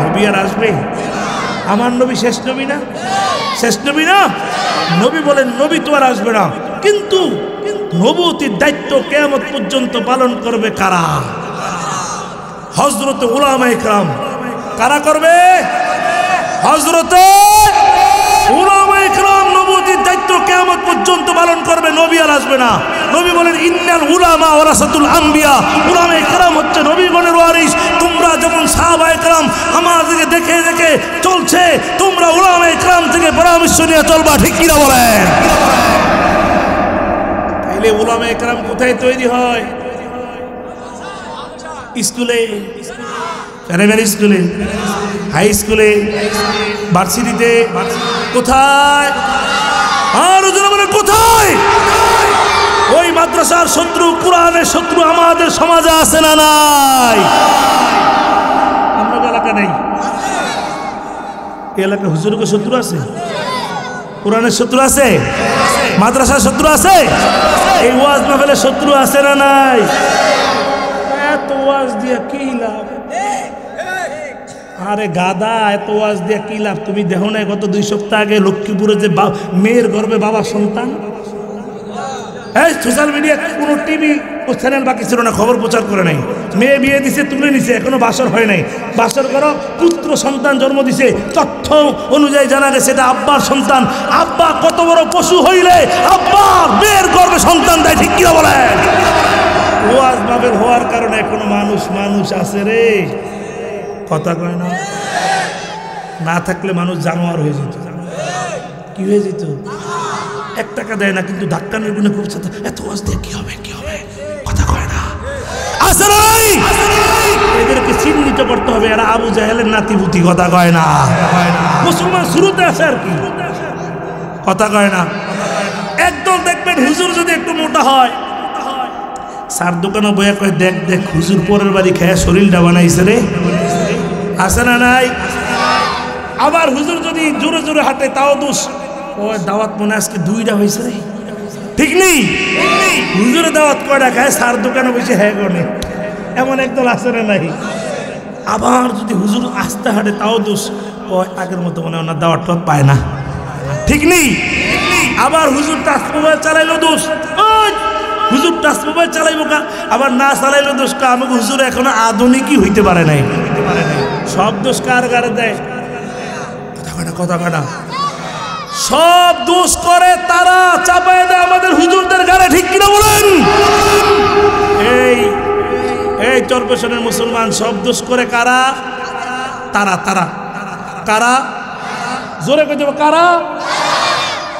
[SPEAKER 1] নবী আর আসবে? আমার নবী শেষ নবী না? শেষ নবী না? নবী বলেন নবী তো আর আসবে না, কিন্তু নবুয়তির দায়িত্ব কিয়ামত পর্যন্ত পালন করবে কারা? হযরত উলামায়ে কেরাম। কারা করবে? হযরত উলামায়ে কেরাম নবুয়তির দায়িত্ব কিয়ামত পর্যন্ত পালন করবে। নবী আর আসবে না। নবী বলেন ইন্নাল উলামা ওয়ারাসাতুল আম্বিয়া। উলামায়ে কেরাম হচ্ছে নবীগণের ওয়ারিস। তোমরা যেমন সাহাবায়ে কেরাম আমাদেরকে দেখে দেখে চলছে, তোমরা উলামায়ে কেরাম থেকে পরামর্শ নিয়ে চলবা। ঠিক কিনা বলেন? তাইলে উলামায়ে কেরাম কোথায় তৈরি হয়? স্কুলে, প্রাইমারি স্কুলে, হাই স্কুলে, ভার্সিটিতে। কোথায়? আর মানে কোথায়? ওই মাদ্রাসার শত্রু, কোরআনের শত্রু আমাদের সমাজে আছে না নাই? আমরা এলাকা নেই, এই এলাকায় হুজুরকে শত্রু আছে, কোরআনের শত্রু আছে, মাদ্রাসার শত্রু আছে, এই ওয়াজ মাহফিলের শত্রু আছে না নাই? এত ওয়াজ দিয়া কি লাভ? আরে গাদা, এত ওয়াজ দিয়া কি লাভ? তুমি দেখো না গত 2 সপ্তাহ আগে লক্ষ্মীপুরে যে মেয়ের গর্ভে বাবার সন্তান, সোশ্যাল মিডিয়া কোনো টিভি ও চ্যানেল বাকি ছিল না, খবর প্রচার করে নাই। মেয়ে বিয়ে দিছে, তুলে নিছে, এখনো বাসর হয় নাই। বাসর করো, পুত্র সন্তান জন্ম দিছে। তথ্য অনুযায়ী জানা গেছে এটা আব্বার সন্তান। আব্বা কত বড় পশু হইলে আব্বার মেয়ের গর্ভে সন্তান দেয়? ঠিক কিনা বলেন? ওয়াজ মাহফিল হওয়ার কারণে এখনো মানুষ আছে রে, কথা কয় না। না থাকলে মানুষ জানোয়ার হয়ে যেত। কি হয়ে যেত? 1 টাকা দেয় না, কিন্তু ধাক্কানের গুণে খুব সাথে এত ওয়াজ দিয়ে কি হবে, কি হবে, কথা কয় না। আছে নাই? এদেরকে চিহ্নিত করতে হবে, এরা আবু জাহেলের নাতিপুতি, কথা কয় না। মুসলমান শুরুতে আছে আর কি, কথা কয় না। একদম দেখবেন হুজুর যদি একটু মোটা হয়, সার দোকানে বইয়া কয় দেখ দেখ হুজুর পরের বাড়ি খেয়ে শরীরটা বানাইছে রে, আছে না নাই? আবার হুজুর যদি জোরে জোরে হাঁটে তাও দোষ, ও দাওয়াত মনে আজকে 2টা হয়েছে রে, ঠিক নেই? হুজুরে দাওয়াত কয়টা খায়, সার দোকানে বসে হ্যাঁ গনে, এমন একদল আছে না নাই? আবার যদি হুজুর আস্তে হাঁটে তাও দোষ, ও আগের মতো মনে ওনার দাওয়াতটা পায় না, ঠিক নেই? আবার হুজুর টাচ মোবাইল চালাইলো দোষ, হুজুর টাচ মোবাইল চালাইবো কা, আবার না চালাইলো দোষ কা, আমাকে হুজুর এখনো আধুনিকই হইতে পারে নাই। সব দোষ কার গাড়ে দেয়? কথা কাটা। সব দোষ করে তারা, চাপায় দেয় আমাদের হুজুরদের গাড়ে, ঠিক কিনা বলেন? এই চরপেশনের মুসলমান সব দোষ করে কারা? তারা তারা কারা? জোরে কই দেব কারা?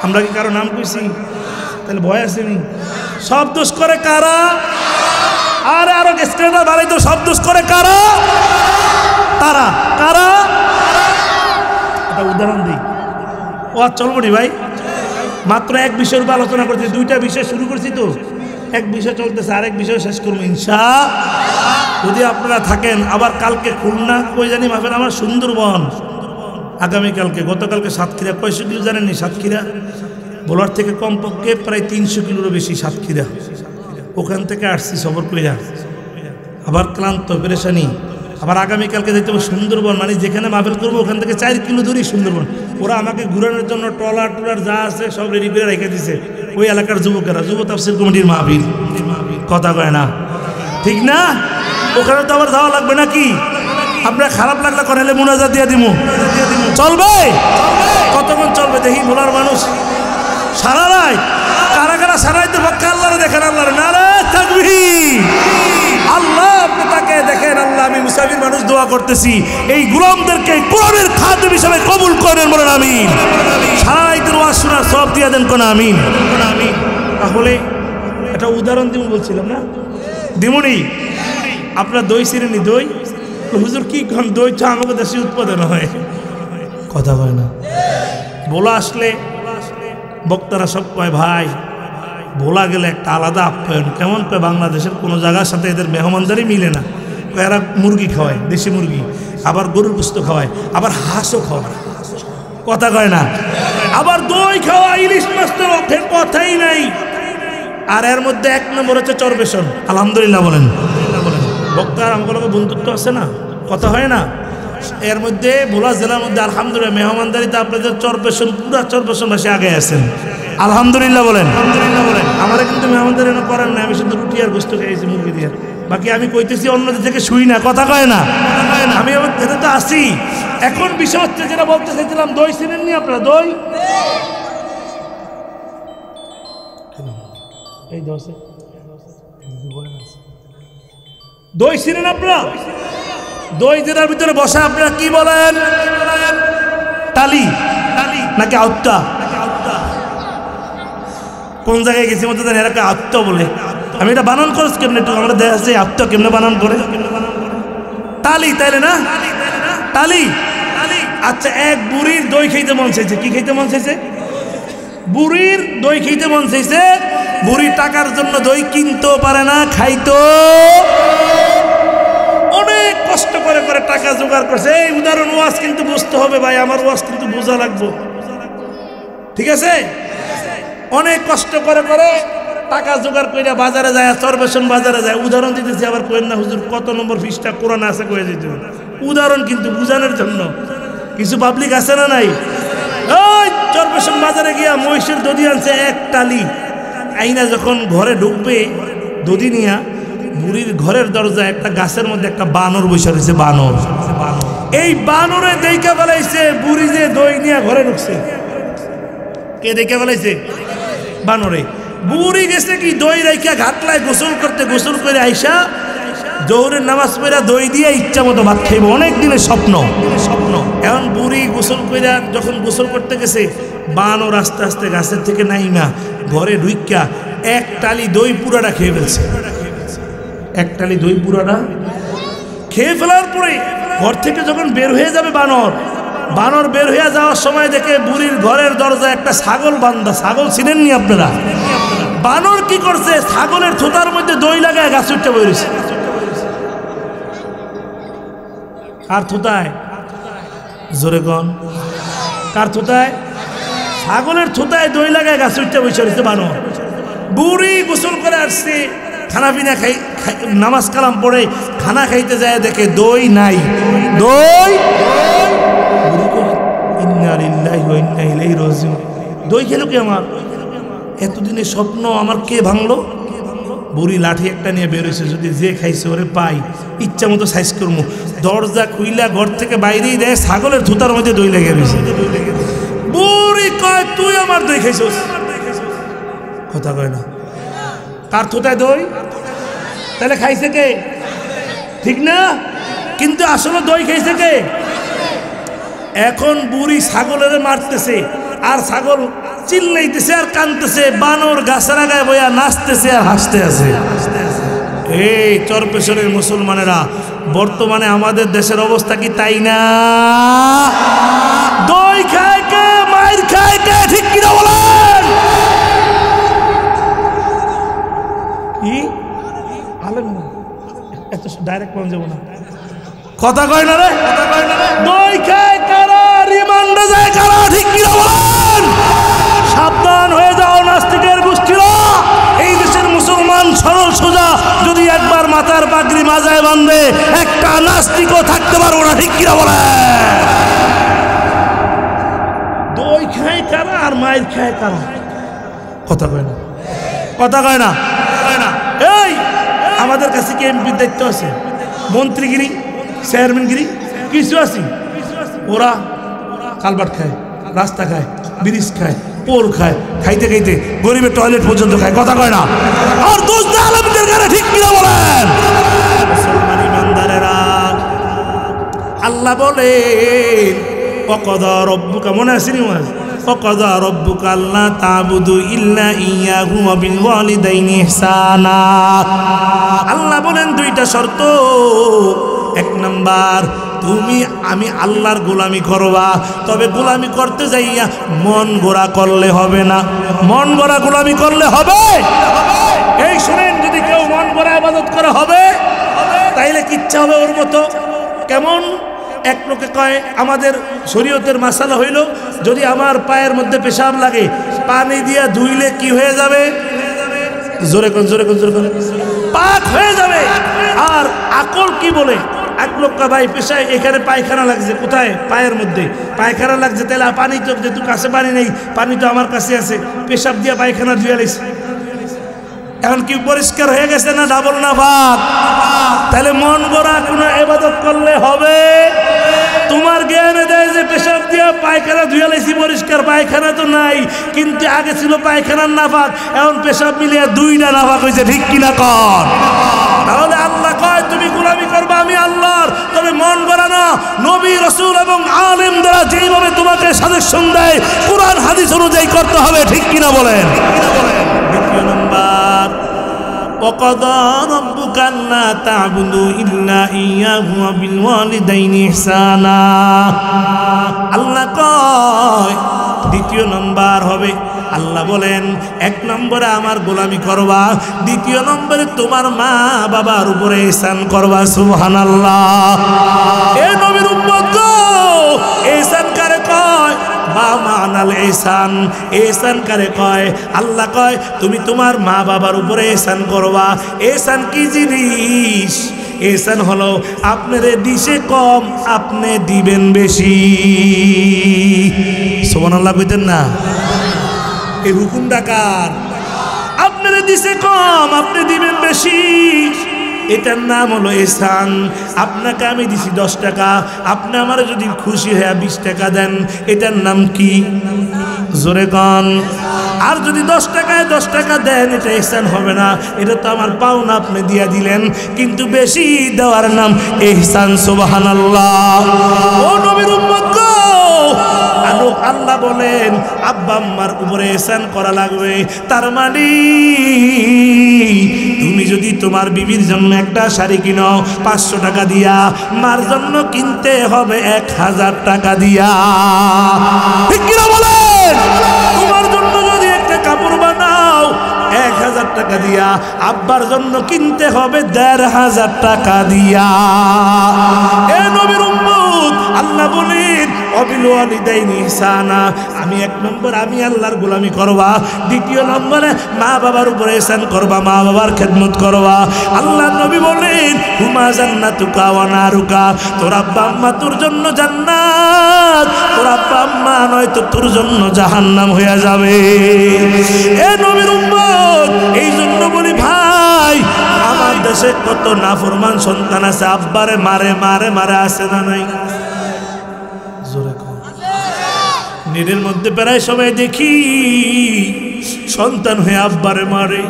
[SPEAKER 1] আমরা কি কারো নাম কইছি? তাহলে ভয় আসেনি? সব দোষ করে কারা? আরে আরো স্ট্যান্ডার্ড বাড়াই তো, সব দোষ করে কারা? তারা কারা? একটা উদাহরণ দিই। ও চলবো নি ভাই, মাত্র 1 বিষয়ের উপর আলোচনা করছি, 2টা বিষয় শুরু করছি তো, 1 বিষয় চলতেছে, আরেক বিষয় শেষ করবো ইনশাআল্লাহ যদি আপনারা থাকেন। আবার কালকে খুলনা কই জানি মাহফিল আমার, সুন্দরবন আগামীকালকে, গতকালকে সাতক্ষীরা। কয় শিডিউল জানেননি? সাতক্ষীরা বোলার থেকে কমপক্ষে প্রায় 300 কিলোরও বেশি সাতক্ষীরা, ওখান থেকে আসছি সবর কইরা, আবার ক্লান্ত পেরেশানি, আবার আগামীকালকে যেতে হবে সুন্দরবন, মানে যেখানে মাহফিল করবো ওখান থেকে 4 কিলো দূরেই সুন্দরবন। ওরা আমাকে ঘুরানোর জন্য ট্রলার টুলার যা আছে সব রেডি করে রেখে দিছে ওই এলাকার যুবকেরা, যুব তাফসীর কমিটির মাহফিল। কথা কয় না, ঠিক না? ওখানে তো আবার যাওয়া লাগবে নাকি? আপনার খারাপ লাগলে করাইলে মুনাজাত দিয়ে দিমু, চলবে? কতক্ষণ চলবে দেখি? বলার মানুষ সারা রাত কারা কারা সারাইতে পক্ষে আল্লাহরে দেখেন, আল্লাহরে নারে তাকবীর, আল্লাহ আপনি তাকে দেখেন। আল্লাহ আমি মুসাফির মানুষ দোয়া করতেছি এই গোলামদেরকে কোরআনের খাদেম হিসেবে কবুল করেন, বলেন আমিন। সারা রাতের ওয়াজ শোনার সব দিয়ে দেন, কোন আমিন। তাহলে একটা উদাহরণ দিব বলছিলাম না, দিমুনি আপনার দই চিনেনি? দই হুজুর কি কন? দই তো আমাকে দেশে উৎপাদন হয়। কথা হয় না? বলা আসলে বক্তারা সব কয় ভাই বলা গেলে একটা আলাদা আপ্যায়ন। কেমন কয়? বাংলাদেশের কোনো জায়গার সাথে এদের মেহমানদারি মিলে না। এরা মুরগি খাওয়ায়, দেশি মুরগি, আবার গরুর গোশত খাওয়ায়, আবার হাঁসও খাওয়ায়। কথা কয় না? আবার দই খাওয়া, ইলিশ মাছ তো কথাই নাই। আর এর মধ্যে 1 নম্বর হচ্ছে চরবেশন। আলহামদুলিল্লাহ বলেন। বক্তার আমাকে বন্ধুত্ব আছে না, কথা হয় না? এর মধ্যে ভোলা জেলার মধ্যে আলহামদুলিল্লাহ মেহমানদারিতে আপনাদের চরবেশন, পুরা চরবেশন ভাষে আগে আছেন। আলহামদুলিল্লাহ বলেন। আমারা কিন্তু মেহমানদারি করেন না, আমি শুধু রুটি আর গোস্ত খাইছি মুরগি দিয়ে। বাকি আমি কইতেছি অন্যদের থেকে শুই না, কথা কয় না? আমি এখানে তো আসি। এখন বিষয় হচ্ছে যেটা বলতে চাইছিলাম, দই চিনেননি আপনারা? দই এই দই চিনেন আপনারা? দই জেলার ভিতরে বসা আপনারা কি বলেন? টালি নাকি আউত্তা? কোন জায়গায় গেছি মতো জানি এরা আত্মা বলে। আমি এটা বানান করেছি কেমন, একটু আমরা দেখা যাচ্ছে আত্মা কেমনে বানান করে। টালি, তাইলে না? টালি। আচ্ছা, এক বুড়ির দই খাইতে মন চাইছে। কি খাইতে মন চাইছে? বুড়ির দই খাইতে মন চাইছে। বুড়ি টাকার জন্য দই কিনতেও পারে না, খাইতো অনেক কষ্ট করে করে টাকা জোগাড় করছে। এই উদাহরণ ওয়াজ কিন্তু বুঝতে হবে ভাই, আমার ওয়াজ কিন্তু বোঝা লাগবে, ঠিক আছে? অনেক কষ্ট করে করে টাকা জোগাড় করে বাজারে যায়, চরবেশন বাজারে যায়। উদাহরণ দিতেছি, আবার কইেন না হুজুর কত নম্বর পৃষ্ঠা কোরআন আছে কয়ে দিতে। উদাহরণ কিন্তু বুঝানোর জন্য। কিছু পাবলিক আছে না নাই? ওই চরবেশন বাজারে গিয়া মহিষের দধি আনছে 1 টালি। আইনা যখন ঘরে ঢুকবে দধি নিয়া, বুড়ির ঘরের দরজায় একটা গাছের মধ্যে একটা বানর বসে রয়েছে। বানর, এই বানরে দেখে ফেলাইছে বুড়ি যে দই নিয়ে ঘরে ঢুকছে। কে দেখে ফেলাইছে? বানরে। বুড়ি গেছে কি দই রাইখা ঘাটলায় গোসল করতে, গোসল করে আইসা জোহরের নামাজ পড়া দই দিয়ে ইচ্ছা মতো ভাত খাইব। অনেক দিনের স্বপ্ন। এখন বুড়ি গোসল করে যখন গোসল করতে গেছে, বানর আস্তে আস্তে গাছের থেকে নাইমা ঘরে ঢুইকা 1 টালি দই পুরাটা খেয়ে ফেলছে। 1 টালি দই পুরাটা খেয়ে ফেলার পরে ঘর থেকে যখন বের হয়ে যাবে বানর বের হয়ে যাওয়ার সময় দেখে বুড়ির ঘরের দরজায় একটা ছাগল বান্ধা। ছাগল চিনেননি আপনারা? বানর কি করছে? ছাগলের থোতার মধ্যে দই লাগায় গাছ উঠতে বেরিয়েছে। কার থোতায়? জোরে কন, কার থোতায়? ছাগলের থোতায় দই লাগায় গাছ উঠতে বসে রয়েছে বানর। বুড়ি গোসল করে আসছে, খানা পিনা খাই, নামাজ কালাম পড়ে খানা খাইতে যায়, দেখে দই নাই। দই দই খেলো কি? আমার এতদিনের স্বপ্ন আমার কে ভাঙলো? বুড়ি লাঠি একটা নিয়ে বেরোইছে, যদি যে খাইছে ওরে পাই ইচ্ছা মতো সাইজ করবো। দরজা খুইলা ঘর থেকে বাইরেই দেয়, ছাগলের থুতার মধ্যে দই লেগে রয়েছে। বুড়ি কয় তুই আমার দই খাইছস? কথা কয় না। কার থুতায় দই? তাহলে খাইছে কে? ঠিক না? কিন্তু আসলে দই খাইছে কে? এখন বুড়ি ছাগলের মারতেছে, আর ছাগল চিল্লাইতেছে আর কানতেছে। বানর গাছের আগায় বইয়া নাচতেছে আর হাসতে আছে। এই চরপেশনের মুসলমানেরা, বর্তমানে আমাদের দেশের অবস্থা কি তাই না? দই খায় কে? মাইর খায় কে? ঠিক কিনা বলেন? কি আলেম না, এত ডাইরেক্ট মন যাবো না। কথা কয় না রে? দই খায় কারা? রিমান্ডে যায় কারা? ঠিক কিনা বলেন? সাবধান হয়ে যাও নাস্তিকের গোষ্ঠীরা। এই দেশের মুসলমান সরল সোজা যদি একবার মাথার পাগড়ি মাজায় বাঁধে, একটা নাস্তিকও থাকতে পারবো না, ঠিক কিনা বলে? দই খায় কারা আর মায়ের খায় কারা? কথা কয় না, কথা কয় না। এই আমাদের কাছে কি এমপির দায়িত্ব আছে, মন্ত্রীগিরি, চেয়ারম্যানগিরি কিছু আছে? ওরা কালবাট খায়, রাস্তা খায়, ব্রিজ খায়, পোল খায়, খাইতে খাইতে গরিবের টয়লেট পর্যন্ত খায়। কথা কয় না। আর দোষ দেয় আলেমদের গায়ে, ঠিক কিনা বলেন? মুসলমান ইমানদারেরা, আল্লাহ বলেন ওয়াকাদা রব্বুকা, মনে আছে নি? ওয়াকাদা রব্বুকা আল্লা তা'বুদু ইল্লা ইয়্যাহু ওয়া বিল ওয়ালিদাইনি ইহসানা। আল্লাহ বলেন দুইটা শর্ত। এক নাম্বার, আমি আল্লাহর গোলামি করবা, তবে গোলামি করতে যাইয়া মন গোড়া করলে হবে না। মন গোড়া গোলামি করলে হবে? এই শুনেন, যদি কেউ মন গোড়া ইবাদত করে হবে, তাইলে কিচ্ছা হবে ওর মতো। কেমন? এক লোকে কয় আমাদের শরীয়তের মাসালা হইল, যদি আমার পায়ের মধ্যে পেশাব লাগে পানি দিয়া ধুইলে কি হয়ে যাবে? জোরে কোন, জোরে কোন, জোরে কোন, পাক হয়ে যাবে। আর আকল কি বলে? এক লোক ভাই পেশায় এখানে পায়খানা লাগছে, কোথায়? পায়ের মধ্যে পায়খানা লাগছে, তাহলে পানি তো যেহেতু কাছে পানি নেই, পানি তো আমার কাছে আছে, পেশাব দিয়া পায়খানা ধুয়ে লাইছে, এখন কি পরিষ্কার হয়ে গেছে না ডাবল না ভাত? তাহলে মন গড়া কোনো ইবাদত করলে হবে? তোমার জ্ঞানে দেয় যে পেশাব দিয়া পায়খানা ধুয়ে লাইছি, পরিষ্কার পায়খানা তো নাই, কিন্তু আগে ছিল পায়খানার নাপাক, এখন পেশাব মিলিয়ে দুইটা নাপাক হয়েছে, ঠিক কিনা কর? তাহলে আল্লাহ কয় তুমি গোলামি করবা আমি আল্লাহর, তবে মন গড়া না। নবী রাসূল এবং আলেমরা যেইভাবে তোমাকে সাজেশন দেয় কুরআন হাদিস অনুযায়ী করতে হবে, ঠিক কিনা বলেন? দ্বিতীয় নাম্বার, ওয়াকাদা রাব্বুকা আল্লা তা'বুদু ইল্লা ইয়্যাহু ওয়া বিল ওয়ালিদাইনি ইহসানা। আল্লাহ কয় দ্বিতীয় নাম্বার হবে, আল্লাহ বলেন এক নম্বরে আমার গোলামি করবা, দ্বিতীয় নম্বরে তোমার মা বাবার উপরে ইহসান করবা। সুবহানাল্লাহ। এ নবীর উম্মত গো, ইহসান কারে কয়? মা মানাল ইহসান, ইহসান কারে কয়? আল্লাহ কয় তুমি তোমার মা বাবার উপরে ইহসান করবা। ইহসান কি জিনিস? ইহসান হলো আপনারে দিশে কম, আপনি দিবেন বেশি। সুবহানাল্লাহ কইতেন না? এই হুকুম ডাকার, আপনারা দিছে কম, আপনি দিবেন বেশি, এটার নাম হলো ইহসান। আপনাকে আমি দিছি 10 টাকা, আপনি আমার যদি খুশি হয়ে 20 টাকা দেন, এটার নাম কি? জোরে কন। আর যদি 10 টাকায় 10 টাকা দেন, এটা ইহসান হবে না, এটা তো আমার পাওনা, আপনি দিয়া দিলেন, কিন্তু বেশি দেওয়ার নাম ইহসান। সুবহানাল্লাহ। ও নবীর উম্মত গো, আল্লাহ বলেন আব্বা আম্মার উপরে ইহসান করা লাগবে। তার মানে তুমি যদি তোমার বিবির জন্য একটা শাড়ি কিনো 500 টাকা দিয়া, মার জন্য কিনতে হবে 1000 টাকা দিয়া, ঠিক কিনা বলেন? তোমার জন্য যদি একটা কাপড় বানাও 1000 টাকা দিয়া, আব্বার জন্য কিনতে হবে 1500 টাকা দিয়া। এ নবীর উম্মত, আল্লাহ বলেন ওয়াবিল ওয়ালিদাইনি ইহসানা, আমি এক নম্বর আমি আল্লাহর গোলামি করবা, দ্বিতীয় নম্বরে মা বাবার উপরে ইহসান করবা, মা বাবার খেদমত করবা। আল্লাহ নবী বলেন হুমা জান্নাতুকা ওয়া নারুকা, তোর আব্বা আম্মা তোর জন্য জান্নাত, তোর আব্বা আম্মা নয়তো তোর জন্য জাহান্নাম হয়ে যাবে। এ নবীর উম্মত, এই জন্য বলি ভাই, আমার দেশে কত নাফরমান সন্তান আছে, আব্বারে মারে মারে মারে আছে না নাই? নেটের মধ্যে প্রায় সবাই দেখি সন্তান হয়ে আব্বারে মারে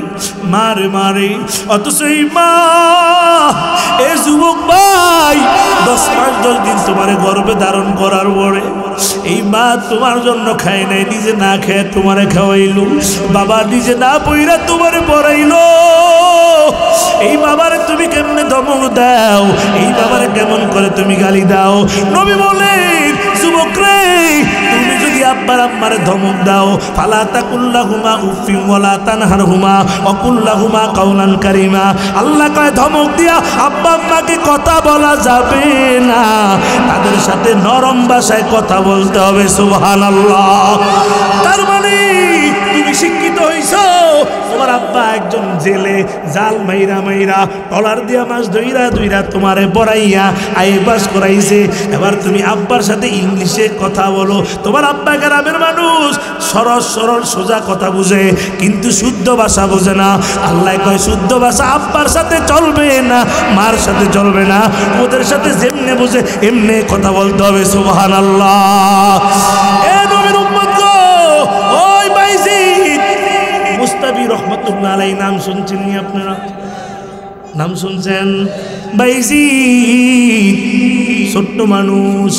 [SPEAKER 1] মারে মারে, অথচ এই মা, এ যুবক ভাই, 10 মাস 10 দিন তোমারে গর্ভে ধারণ করার পরে এই মা তোমার জন্য খায় নাই, নিজে না খেয়ে তোমারে খাওয়াইলো, বাবা নিজে না পইরা তোমারে পড়াইলো। এই বাবারে তুমি কেমনে ধমক দাও, এই বাবারে কেমন করে তুমি গালি দাও? নবী বলেন যুবক রে, তুমি যদি আব্বার আম্মারে ধমক দাও, ফালা তাকুল্লাহুমা উফিন ওয়ালা তানহারহুমা ওয়া কুল্লাহুমা কাওলান কারীমা। আল্লাহ কয় ধমক দিয়া আব্বা আম্মাকে কথা বলা যাবে না, তাদের সাথে নরম ভাষায় কথা বলতে হবে। সুবহানাল্লাহ। তার মানে আব্বা একজন জেলে জাল মাইরা মাইরা টলার দিয়া মাছ ধইরা ধইরা তোমারে পড়াইয়া আইবাস করাইছে। এবার তুমি আব্বার সাথে ইংলিশে কথা বলো। তোমার আব্বা গ্রামের মানুষ, সরল সরল সোজা কথা বুঝে, কিন্তু শুদ্ধ ভাষা বোঝে না। আল্লাহ কয় শুদ্ধ ভাষা আব্বার সাথে চলবে না, মার সাথে চলবে না, ওদের সাথে যেমনে বোঝে এমনি কথা বলতে হবে। সুবহানাল্লাহ। এ নবীর উম্মত গো, ওই বাইজিদ মুস্তাবি রহমাতুল্লাহ আলাইহি নাম শুনছেন নি আপনারা? নাম শুনছেন? বাইজিদ ছোট্ট মানুষ,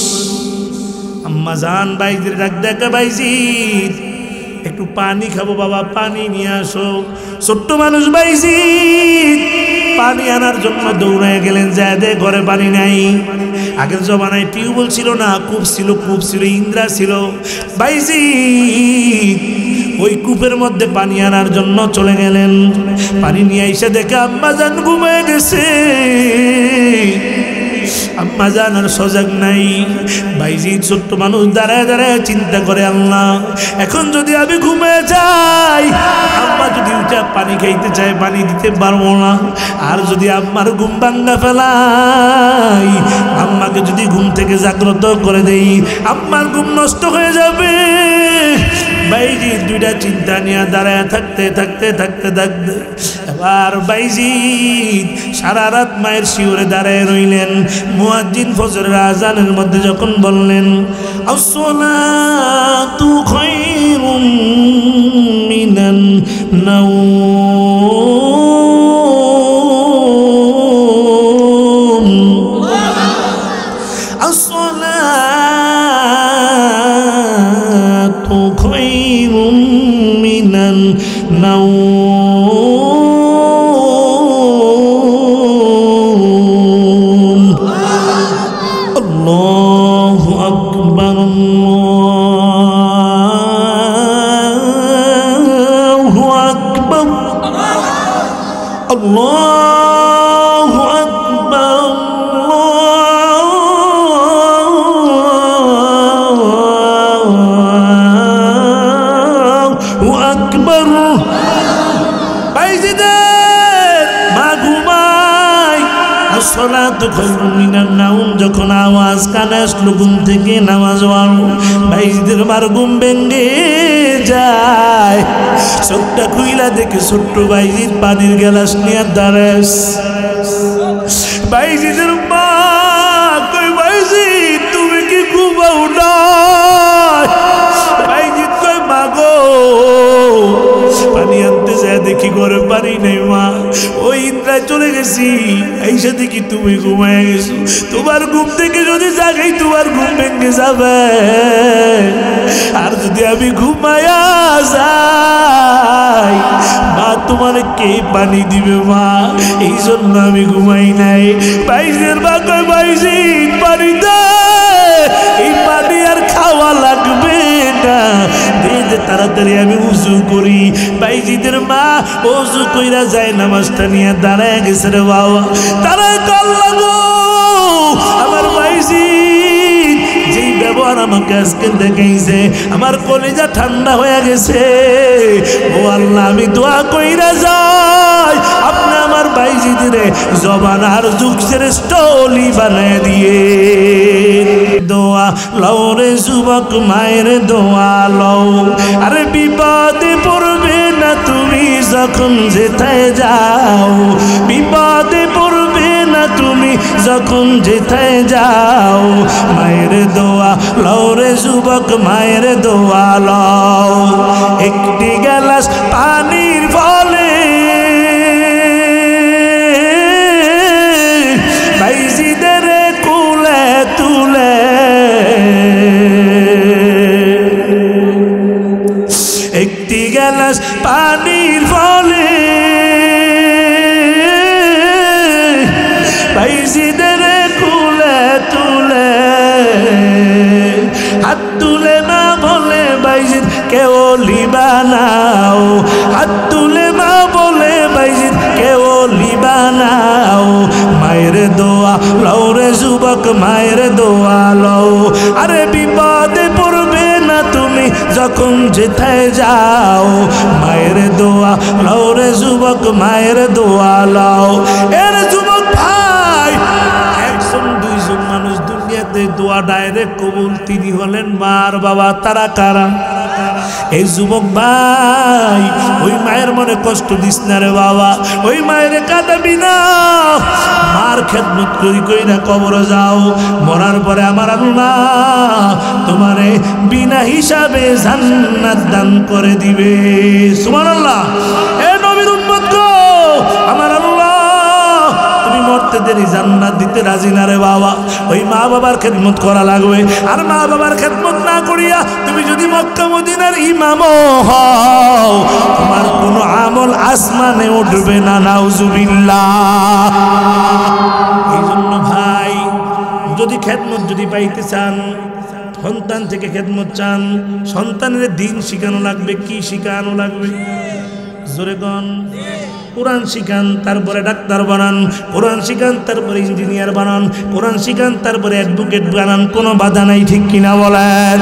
[SPEAKER 1] আম্মা জান বাইজির ডাক দেখা, বাইজিদ একটু পানি খাবো বাবা, পানি নিয়ে আসো। ছোট্ট মানুষ বাইজিদ পানি আনার জন্য দৌড়ায় গেলেন, যায় দে ঘরে পানি নাই। আগের জমানায় টিউবওয়েল ছিল না, কূপ ছিল, কূপ ছিল, ইন্দ্রা ছিল। বাইজিদ ওই কূপের মধ্যে পানি আনার জন্য চলে গেলেন। পানি নিয়ে এসে দেখে আম্মা জান ঘুমিয়ে গেছে। আম্মা জান আর সজাগ নাই। বাইজিদ ছোট্ট মানুষ দাঁড়ায় দাঁড়ায় চিন্তা করে, আল্লাহ এখন যদি আমি ঘুমিয়ে যাই, আম্মা যদি উঠে পানি খাইতে চায় পানি দিতে পারবো না। আর যদি আম্মার ঘুম ভাঙ্গা ফেলাই, আম্মাকে যদি ঘুম থেকে জাগ্রত করে দেই, আম্মার ঘুম নষ্ট হয়ে যাবে। বাইজিদ দুইটা চিন্তা নিয়ে দাঁড়ায় থাকতে থাকতে থাকতে থাকতে এবার বাইজিদ সারা রাত মায়ের শিওরে দাঁড়ায় রইলেন। মুয়াজ্জিন ফজরের আজানের মধ্যে যখন বললেন, আসসালাতু খায়রুম মিনান নাওম, আসসালাতু খায়রুম মিনান নাওম। আল্লাহু আকবার, আল্লাহু আকবার, আল্লাহু আকবার, আল্লাহু আকবার। বাইজিদের মা ঘুমায়। আসসালাতু খায়রুম মিনান নাওম যখন আওয়াজ কানে আসলো ঘুম থেকে, নামাজ পড়ো, বাইজিদের মার ঘুম ভেঙে যায়। চোখটা খুইলা দেখে ছোট্ট বাইজিদ পানির গ্লাস নিয়ে দাঁড়ায়। বাইজিদের মা কই, বাইজিদ তুমি কি ঘুমাও না? বাইজিদ কই, মা গো পানি আনতে যায় দেখি ঘরে পানি নেই মা, ওই ইন্দ্রায় চলে গেছি, এইসা দেখি তুমি ঘুমায় গেছো। তোমার ঘুম থেকে যদি জাগাই তোমার ঘুম ভেঙে যাবে, আর যদি আমি ঘুমায়া যাই মা তোমার কে পানি দিবে মা? এই জন্য আমি ঘুমাই নাই। বাইজিদের মা কয়, বাইজিদ পানি দে, এই পানি আর খাওয়া লাগবে না, দে দে তাড়াতাড়ি আমি উজু করি। বাইজিদের মা উজু কইরা যায়, নামাজটা নিয়ে দাঁড়ায় গেছে রে বাবা। তারা আল্লাহ গো, আমার বাইজিদ যেই ব্যবহার আমাকে আজকে দেখাইছে, আমার কলিজা ঠান্ডা হয়ে গেছে। ও আল্লাহ, আমি দোয়া কইরা যাই, আপনি আমার বাইজিদের জবানার যুগ শ্রেষ্ঠ ওলি বানায় দিয়ে। দোয়া লও রে যুবক, মায়ের দোয়া লও, আরে বিপদে পড়বে না তুমি যখন যেথায় যাও, বিপদে পড়বে না তুমি যখন যেথায় যাও। মায়ের দোয়া লও রে যুবক, মায়ের দোয়া লও, একটি গ্লাস পানির ফলে বাইজিদের কুলে তুলে, একটি গ্লাস পানির ফলে বাইজিদের কুলে তুলে, হাত তুলে না বলে বাইজিদ কেউ লিবানাও, হাত তুলে না বলে বাইজিদ কেউ লিবানাও। মায়ের দোয়া লও রে যুবক, মায়ের দোয়া লও, আরে বিপদে পড়বে না তুমি যখন যেথায় যাও মায়ের দোয়া লও রে যুবক, মায়ের দোয়া লও। এর যুবক ভাই, একজন দুইজন মানুষ দুনিয়াতে দোয়া ডাইরেক্ট কবুল, তিনি হলেন মার বাবা। তারা কারা? এই যুবক ভাই, ওই মায়ের মনে কষ্ট দিস না রে বাবা, ওই মায়ের কাঁদাবি না। মার খেদমত করি কইরা কবরে যাও, মরার পরে আমার আল্লাহ তোমারে বিনা হিসাবে জান্নাত দান করে দিবে। সুবহানাল্লাহ। এ নবীর উম্মত গো, আমার আল্লাহ তুমি মরতে দেরি জান্নাত দিতে রাজি না রে বাবা। ওই মা বাবার খেদমত করা লাগবে। আর মা বাবার খেদমত না করিয়া তুমি যদি মক্কা মদিনার ইমামও হও, তোমার কোনো আমল আসমানে উঠবে না। নাউজুবিল্লাহ। এই জন্য ভাই, যদি খেদমত যদি পাইতে চান, সন্তান থেকে খেদমত চান, সন্তানের দিন শিখানো লাগবে। কি শিখানো লাগবে? জোরে গন। কোরআন শিখান, তারপরে ডাক্তার বানান। কোরআন শিখান, তারপরে ইঞ্জিনিয়ার বানান। কোরআন শিখান, তারপরে অ্যাডভোকেট বানান। কোনো বাধা নাই, ঠিক কিনা বলেন?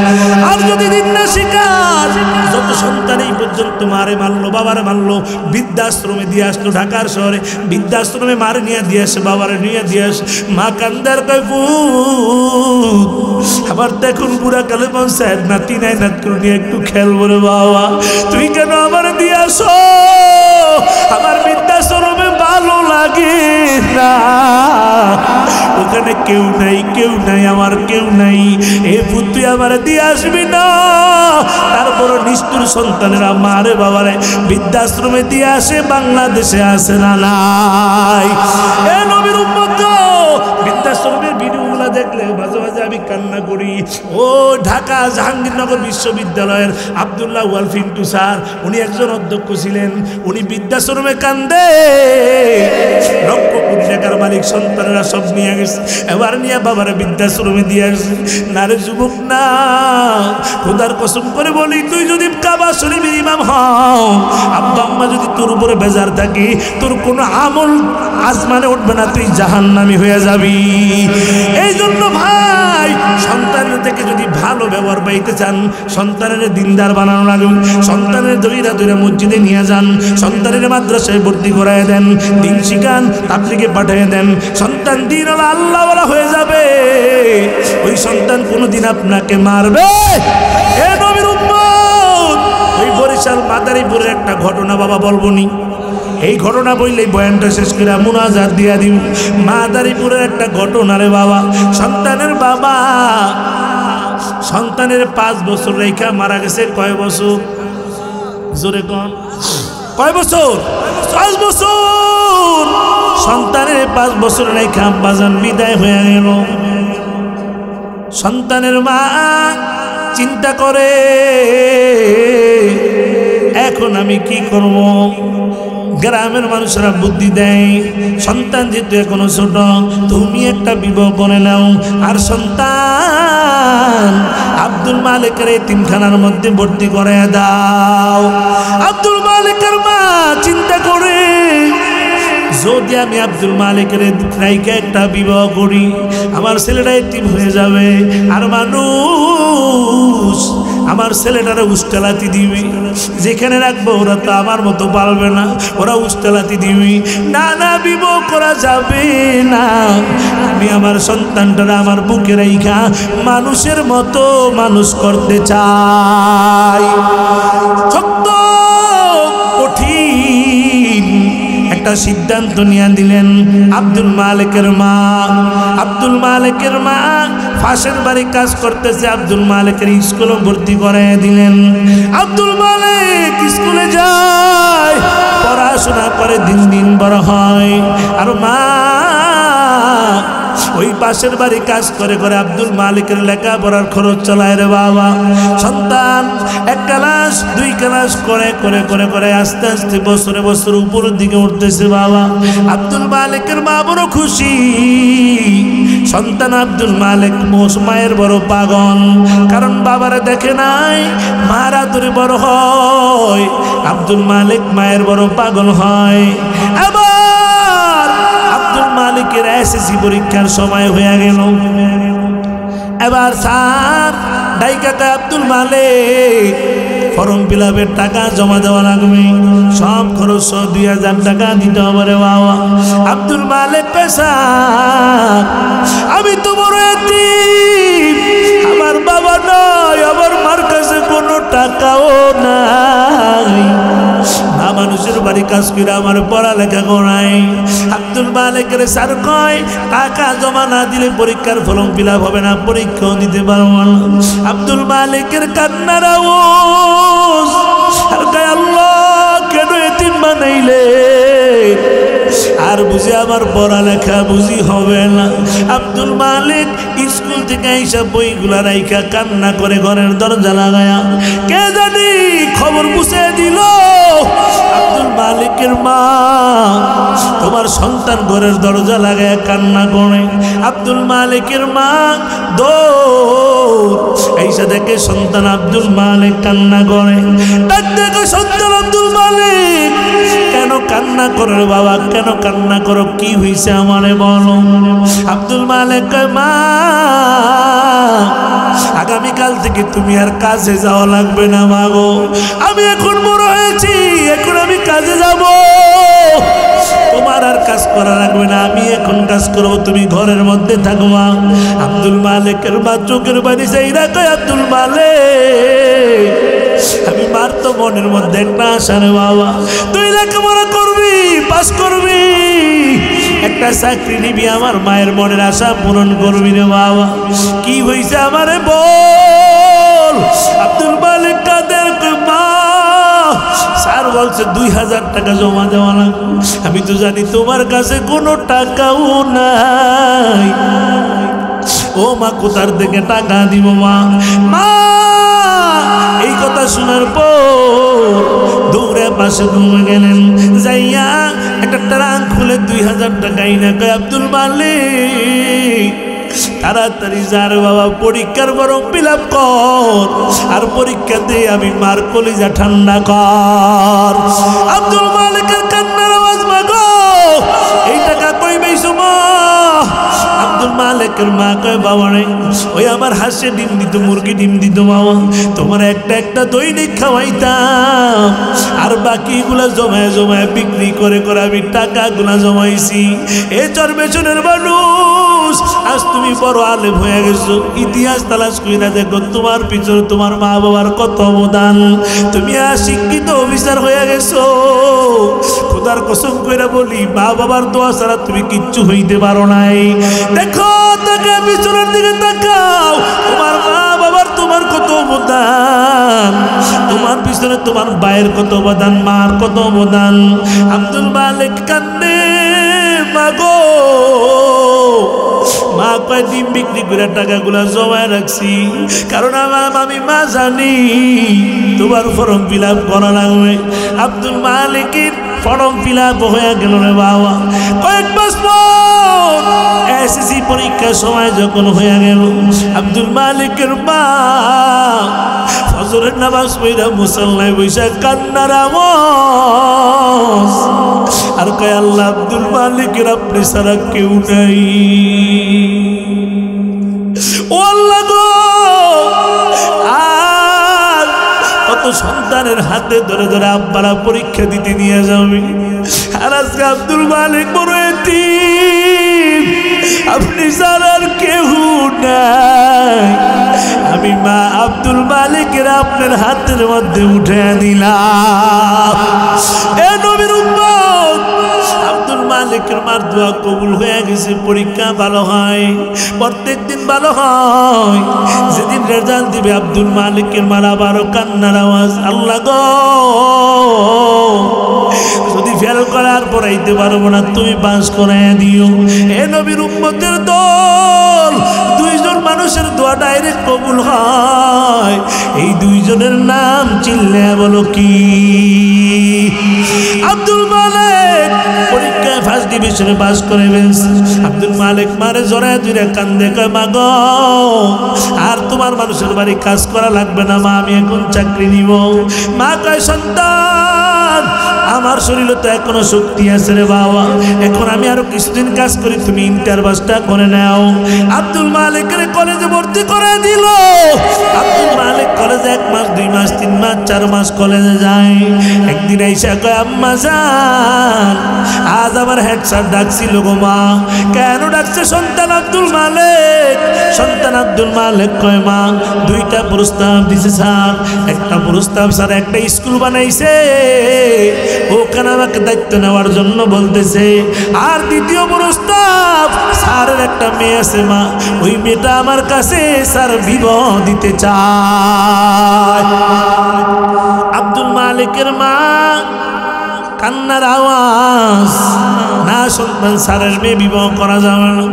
[SPEAKER 1] আর যদি দিন না শিখান, যত সন্তান এই পর্যন্ত মারে মারলো, বাবারে মারলো, বৃদ্ধাশ্রমে দিয়ে আসলো, ঢাকার শহরে বৃদ্ধাশ্রমে মারে নিয়ে দিয়ে আসে, বাবারে নিয়ে দিয়ে আসে। মা কান্দার কয় আবার দেখুন বুড়া কালে পৌঁছায় নাতি নাই, নাত করে নিয়ে একটু খেলবো রে বাবা, তুই কেন আমার দিয়ে আসো? আমার বৃদ্ধাশ্রমে ভালো লাগে না, ওখানে কেউ নাই, কেউ নাই, আমার কেউ নাই। এ পুত তুই আমার দিয়ে আসবি না? তারপর নিষ্ঠুর সন্তানেরা মারে বাবারে বৃদ্ধাশ্রমে দিয়ে আসে, বাংলাদেশে আসে না নাই? এ নবীর উম্মত, বৃদ্ধাশ্রমের ভিডিওগুলো দেখলে মাঝে মাঝে আমি কান্না করি। ও ঢাকা জাহাঙ্গীরনগর বিশ্ববিদ্যালয়ের আব্দুল্লাহ ওয়াল পিন্টু স্যার, উনি একজন অধ্যক্ষ ছিলেন। উনি বৃদ্ধাশ্রমে কান্দে, লক্ষ কোটি টাকার মালিক, সন্তানেরা সব নিয়ে গেছে, এবার নিয়ে বাবারা বৃদ্ধাশ্রমে দিয়ে আসছে। না রে যুবক না, খোদার কসম করে বলি, তুই যদি কাবা শরীফের ইমাম হও, আব্বা আম্মা যদি তোর উপরে বেজার থাকে, তোর কোনো আমল আসমানে উঠবে না, তুই জাহান্নামী হয়ে যাবি। এই জন্য ভাই, সন্তানের থেকে যদি ভালো ব্যবহার পাইতে চান, সন্তানের দিনদার বানানো লাগবে। সন্তানের দইরা দইরা মসজিদে নিয়ে যান, সন্তানের মাদ্রাসায় ভর্তি করায় দেন, দিন শিখান, তাবলীগে পাঠিয়ে দেন। সন্তান দিনওয়ালা আল্লাহওয়ালা হয়ে যাবে। ওই সন্তান কোনোদিন আপনাকে মারবে? এ নবীর উম্মত, ওই বরিশাল মাদারীপুরের একটা ঘটনা বাবা বলবো নি? এই ঘটনা বললেই বয়ানটা শেষ করে মুনাজাত দিয়া দিব। মাদারীপুরের একটা ঘটনা রে বাবা, সন্তানের বাবা সন্তানের 5 বছর রেখা মারা গেছে। কয় বছর? জোরে কোন? কয় বছর? 5 বছর। সন্তানের 5 বছর রেখা বাজান বিদায় হয়ে গেল। সন্তানের মা চিন্তা করে, এখন আমি কি করব? গ্রামের মানুষরা বুদ্ধি দেয়, সন্তান যেহেতু এখনো ছোট, তুমি একটা বিবাহ করে নাও, আর সন্তান আব্দুল মালিকের এতিমখানার মধ্যে ভর্তি করে দাও। আব্দুল মালিকের মা চিন্তা করে, যদি আমি আব্দুল মালিকের রাইকে একটা বিবাহ করি, আমার ছেলেটা এতিম হয়ে যাবে, আর মানুষ আমার ছেলেটারা উস্তেলাতি দিবি, যেখানে রাখবো ওরা তো আমার মতো পারবে না, ওরা উস্তেলাতি দিবি। না না, বিবাহ করা যাবে না। আমি আমার সন্তানটারা আমার বুকে রাইখা মানুষের মতো মানুষ করতে চাই। সত্য কঠিন একটা সিদ্ধান্ত নিয়ে দিলেন আব্দুল মালিকের মা। আব্দুল মালিকের মা পাশের বাড়ি কাজ করতেছে, আব্দুল মালিকের স্কুলে ভর্তি করে দিলেন। আব্দুল মালিক স্কুলে যায়, পড়াশোনা করে, দিন দিন বড় হয়। আর মা ওই পাশের বাড়ি কাজ করে করে আব্দুল মালিকের লেখাপড়ার খরচ চালায় রে বাবা। সন্তান 1 ক্লাস 2 ক্লাস করে করে করে করে আস্তে আস্তে বছরে বছর উপরের দিকে উঠতেছে বাবা। আব্দুল মালিকের মা বড় খুশি। সন্তান আব্দুল মালিক মায়ের বড় পাগল, কারণ বাবারে দেখে নাই, মারা ধরে বড় হয়। আব্দুল মালিক মায়ের বড় পাগল হয়। এবার আব্দুল মালিকের এসএসসি পরীক্ষার সময় হয়ে গেল। এবার স্যার ডাইকা কয় আব্দুল মালিক ফর্ম ফিলাপের টাকা জমা দেওয়া লাগবে, সব খরচ 2000 টাকা দিতে হবে রে বাবা। আব্দুল মালিক পেশা আমি তো বড় এতিম, আমার বাবা নাই, আমার মার কাছে কোনো টাকাও নাই, মা মানুষের বাড়ি কাজ করে আমার পড়ালেখা করাই। আব্দুল মালিকের স্যার কয় টাকা জমা না দিলে পরীক্ষার ফর্ম ফিলাপ হবে না, পরীক্ষাও দিতে পারবো না। আব্দুল মালিকের কান্নার আওয়াজ, আর কয় আল্লাহ কেন এতিম বানাইলে, আর বুঝি আমার পড়ালেখা বুঝি হবে না। আব্দুল মালিক স্কুল থেকে এইসব বইগুলা রাইখা কান্না করে ঘরের দরজা লাগায়া, কে জানি খবর বুঝে দিল আব্দুল মালিকের মা তোমার সন্তান ঘরের দরজা লাগায় কান্না করে। আব্দুল মালিকের মা দৌড় এইসা দেখে সন্তান আব্দুল মালিক কান্না করে। দেখো সন্তান আব্দুল মালিক কেন কান্না করো বাবা, কেন কান্না করো, কি হয়েছে আমারে বলো। আব্দুল মালিক কয় মা আগামীকাল থেকে তুমি আর কাজে যাওয়া লাগবে না মা গো, আমি এখন বড় হয়েছি, এখন আমি কাজে যাব, তোমার আর কাজ করা লাগবে না, আমি এখন কাজ করবো, তুমি ঘরের মধ্যে থাকবা। আব্দুল মালিকের মা চোখের বাড়ি যাইরা কয় আব্দুল মালিক আমি মার তো মনের মধ্যে একটা আশা রে বাবা, তুই লেখাপড়া করবি, পাস করবি, একটা চাকরি নিবি, আমার মায়ের মনের আশা পূরণ করবি রে বাবা, কি হয়েছে আমারে বল। আব্দুল মালিক কাদের মা স্যার বলছে 2000 টাকা জমা দেওয়া লাগবে, আমি তো জানি তোমার কাছে কোনো টাকাও নাই, ও মা কোথার থেকে টাকা দিব মা। মা এই কথা শোনার পর দৌড়ে পাশে ঘুমে গেলেন, যাইয়া একটা ট্রাঙ্ক খুলে 2000 টাকা এনে কয় আব্দুল মালিক তাড়াতাড়ি যার বাবা পরীক্ষার ফর্ম ফিলাপ কর, আর পরীক্ষাতে আমি মার কলিজা ঠান্ডা কর। আব্দুল মালিকের কান্নার আওয়াজ মাগো এই টাকা কই পাইছো মা। আব্দুল মালিকের মা কয় বাবা রে ওই আমার হাঁসে ডিম দিত, মুরগি ডিম দিত বাবা, তোমার একটা একটা দৈনিক খাওয়াইতাম, আর বাকিগুলা জমায় জমায় বিক্রি করে করে আমি টাকাগুলা জমাইছি। এ চরবেশনের মানুষ আজ তুমি বড় আলেম হয়ে গেছো, ইতিহাস তালাশ কইরা দেখো তোমার পিছনে তোমার মা বাবার কত অবদান, তুমি আজ শিক্ষিত অফিসার হয়ে গেছো। খোদার কসম কইরা বলি মা বাবার দোয়া ছাড়া তুমি কিচ্ছু হইতে পারো নাই। দেখো তাকে পিছনের দিকে তাকাও, তোমার মা বাবার তোমার কত অবদান, তোমার পিছনে তোমার ভাইয়ের কত অবদান, মার কত অবদান। আব্দুল মালিক কান্দে মাগো, মা কয় ডিম বিক্রি করে টাকাগুলা জমায় রাখছি, কারণ আমি মা জানি তোমার ফর্ম ফিলাপ করা লাগবে। আব্দুল মালিকের ফর্ম ফিলাপ হয়ে গেল রে বাবা। কয়েক মাস পর এসএসসি পরীক্ষার সময় যখন হয়ে গেল, আব্দুল মালিকের মা ফজরের নামাজ পড়া মুসল্লায় বৈশা কান্নার আওয়াজ, আর কয় আল্লাহ আব্দুল মালিকের আপনি ছাড়া কেউ নাই, ও আল্লাহ গো। আর কত সন্তানের হাতে ধরে ধরে আব্বারা পরীক্ষা দিতে নিয়ে যাবে, আর আজকে আব্দুল মালিক বড় এতিম, আপনি ছাড়া আর কেউ নাই। আমি মা আব্দুল মালিকের আপনার হাতের মধ্যে উঠে দিলাম। এ নবীর উম্মত আব্দুল মালিকের মার দোয়া কবুল হয়ে গেছে, পরীক্ষা ভালো হয়, প্রত্যেক দিন ভালো হয়। যেদিন রেজাল্ট দিবে আব্দুল মালিকের মার আবারও কান্নার আওয়াজ, আল্লাহ গো যদি ফেল করার পড়াইতে পারবো না তুমি পাস করাইয়া দিও। এ নবীর উম্মতের দল, দুইজন মানুষের দোয়া ডাইরেক্ট কবুল হয়, এই দুইজনের নাম চিল্লে বলো কি? আব্দুল মালিক পরীক্ষায় ফার্স্ট ডিভিশনে পাস করে ফেলছে। আব্দুল মালিক মারে জড়ায় জুড়ে কান্দে কয় মা গো আর তোমার মানুষের বাড়ি কাজ করা লাগবে না মা, আমি এখন চাকরি নিব। মা কয় সন্তান আমার শরীরে তো এখনো শক্তি আছে রে বাবা, এখন আমি আরো কিছুদিন কাজ করি, তুমি ইন্টার পাসটা করে নাও। আব্দুল মালিকের কলেজে ভর্তি করে দিল। আব্দুল মালিক কলেজে 1 মাস 2 মাস 3 মাস 4 মাস কলেজে যায়। একদিন আইসা কয়, আম্মা জান আজ আমার হেড স্যার ডাকছিল গো মা। কেন ডাকছে? সন্তান আব্দুল মালিক। সন্তান আব্দুল মালিক কয়, মা 2টা প্রস্তাব দিছে স্যার। একটা প্রস্তাব স্যার একটা স্কুল বানাইছে, ওখানে আমাকে দায়িত্ব নেওয়ার জন্য বলতেছে। আর দ্বিতীয় প্রস্তাব, স্যারের একটা মেয়ে আছে মা, ওই মেয়েটা আমার কাছে স্যার বিবাহ দিতে চায়। আব্দুল মালিকের মা কান্নার আওয়াজ, না সন্তান স্যারের মেয়ে বিবাহ করা যাবে না।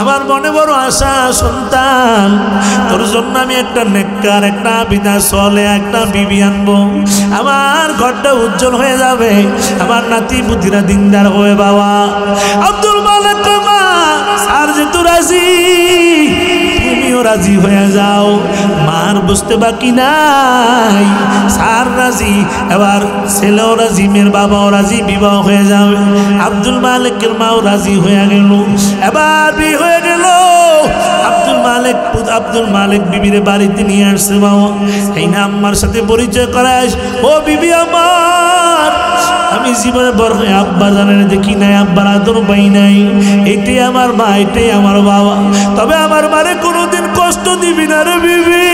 [SPEAKER 1] আমার মনে বড় আশা, সন্তান তোর জন্য আমি একটা নেককার একটা বিনা চলে একটা বিবি আনবো, আমার ঘরটা উজ্জ্বল হয়ে যাবে, আমার নাতি বুদ্ধিরা দিনদার হয়ে বাবা। আব্দুল মালিক মা, স্যার যেহেতু রাজি, তুমিও রাজি হয়ে যাও। মার বুঝতে বাকি নাই, স্যার রাজি, এবার ছেলেও রাজি, মেয়ের বাবাও রাজি, বিবাহ হয়ে যাবে। আব্দুল মালিকের মাও রাজি হয়ে গেল, এবার বিয়ে হয়ে গেল। আব্দুল মালিক বিবিরে বাড়িতে নিয়ে আসছে বাবা। এই না আম্মার সাথে পরিচয় করাস, ও বিবি আমার, আমি জীবনে বড় হয়ে আব্বা জানেন দেখি নাই, আব্বার আদর পাই নাই। এটাই আমার মা, এটাই আমার বাবা। তবে আমার মারে কোনোদিন কষ্ট দিবি না রে বিবি,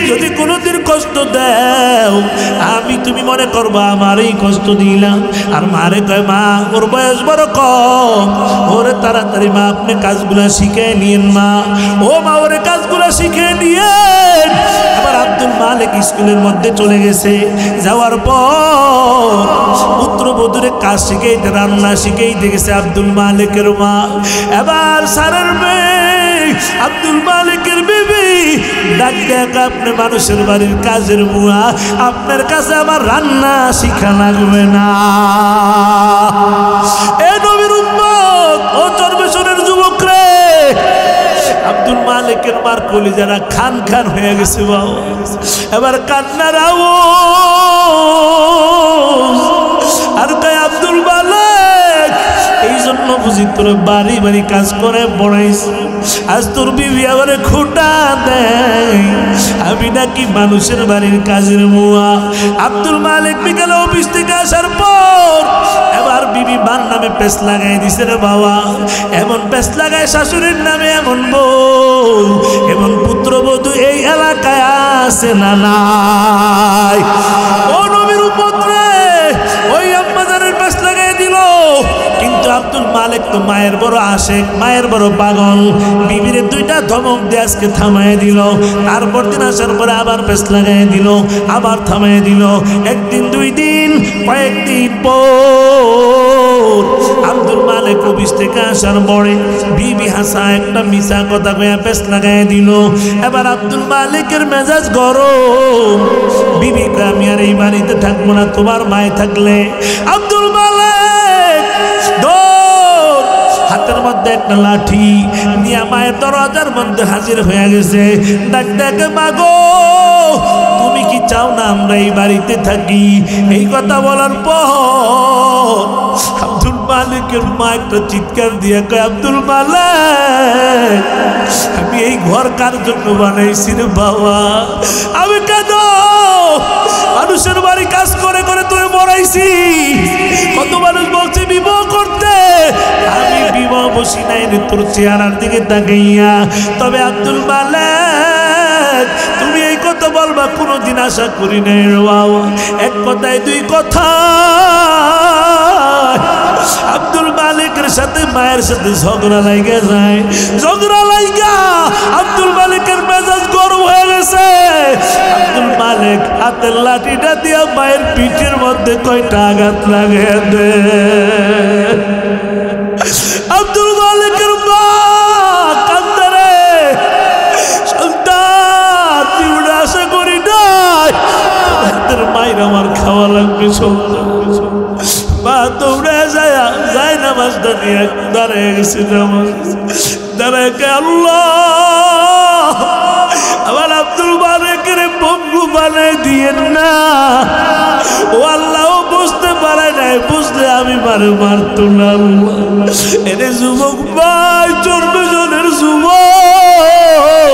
[SPEAKER 1] যদি কোনোদিন কষ্ট দেও আমি তুমি মনে করবা আমারই কষ্ট দিলাম। আর মারে কয়, মা ওর বয়স বড় কম, ওরে তাড়াতাড়ি মা আপনি কাজগুলা শিখে নিয়েন মা, ও মা ওরে কাজগুলা শিখে নিয়েন। আবার আব্দুল মালিক স্কুলের মধ্যে চলে গেছে। যাওয়ার পর পুত্রবধূরে কাজ শিখেইতে, রান্না শিখেইতে গেছে আব্দুল মালিকের মা। এবার স্যারের মেয়ে আব্দুল মালিকের বিবি ডাক দেখ, আপনি মানুষের বাড়ির কাজের বুয়া, আপনার কাছে আমার রান্না শিখা লাগবে না। এ নবীর উম্মত, ও চরবেশনের যুবক রে, আব্দুল মালিকের মার কলিজারা খান খান হয়ে গেছে বাবা। এবার কান্নার আওয়াজ, আর কয় আব্দুল মালিক, এই জন্য বুঝি তোর বাড়ি বাড়ি কাজ করে পড়াইছি, আজ তোর বিবি আমারে খোটা দেয়, আমি নাকি মানুষের বাড়ির কাজের মুয়া। আব্দুল মালিক বিকেলে অফিস থেকে আসার পর এবার বিবি বার নামে পেস লাগাই দিছে রে বাবা। এমন পেস লাগায় শাশুড়ির নামে, এমন বউ এমন পুত্রবধূ এই এলাকায় আছে না নাই? ও নবীর উম্মত রে, ওই আম্মাজানের পেস লাগাই দিল। কিন্তু আব্দুল মালিক তো মায়ের বড় আশেক, মায়ের বড় পাগল, বিবিরে 2টা ধমক দিয়ে আজকে থামায় দিল। তারপর দিন আসার পরে আবার পেস লাগাই দিল, আবার থামায় দিল। একদিন 2 দিন, কয়েকদিন পর আব্দুল মালিক অফিস থেকে আসার পরে বিবি হাসা একটা মিশা কথা কয়ে পেস লাগাই দিল। এবার আব্দুল মালিকের মেজাজ গরম। বিবি কয়, আমি আর এই বাড়িতে থাকবো না, তোমার মায়ে থাকলে। আব্দুল মালিক হাতের মধ্যে একটা লাঠি নিয়ে মায়ের দরজার মধ্যে হাজির হয়ে গেছে। ডাক ডাকে, মাগো তুমি কি চাও না আমরা এই বাড়িতে থাকি? এই কথা বলার পর আব্দুল মালিকের মা একটা চিৎকার দিয়ে কয়, আব্দুল মালিক, আমি এই ঘর কার জন্য বানাইছি রে বাবা? আমি কেন মানুষের বাড়ি কাজ করে করে তোরে বড়াইছি? কত মানুষ বলছে বিবাহ করতে, আমি বিবাহ বসি নাই রে তোর চেহারার দিকে তাকাইয়া। তবে আব্দুল মালিক, তুমি এই কথা বলবা কোনোদিন আশা করি নাই রে বাবা। এক কথায় 2 কথা, আব্দুল মালিকের সাথে মায়ের সাথে ঝগড়া লাইগা যায়। ঝগড়া লাইগা আব্দুল মালিকের মেজাজ গরম হয়ে গেছে। আব্দুল মালিক হাতের লাঠিটা দিয়া মায়ের পিঠের মধ্যে কয়টা আঘাত লাগিয়ে দে। আব্দুল মালিকের মা কান্দে রে, সন্তান তুই আশা করি নাই হাতের মায়ের আমার খাওয়া লাগবে। সন্তান মা দৌড়ে যায় নামাজটা নিয়ে দাঁড়িয়ে গেছে। নামাজ দাঁড়ায়, আল্লাহ আমার আব্দুল মালিকের বন্ধু বানাই দিয়েন না, ও আল্লাহ দেয় বুঝলে আমি মারে মারতো না আল্লাহ। এরে যুবক ভাই, 14 জনের যুবক,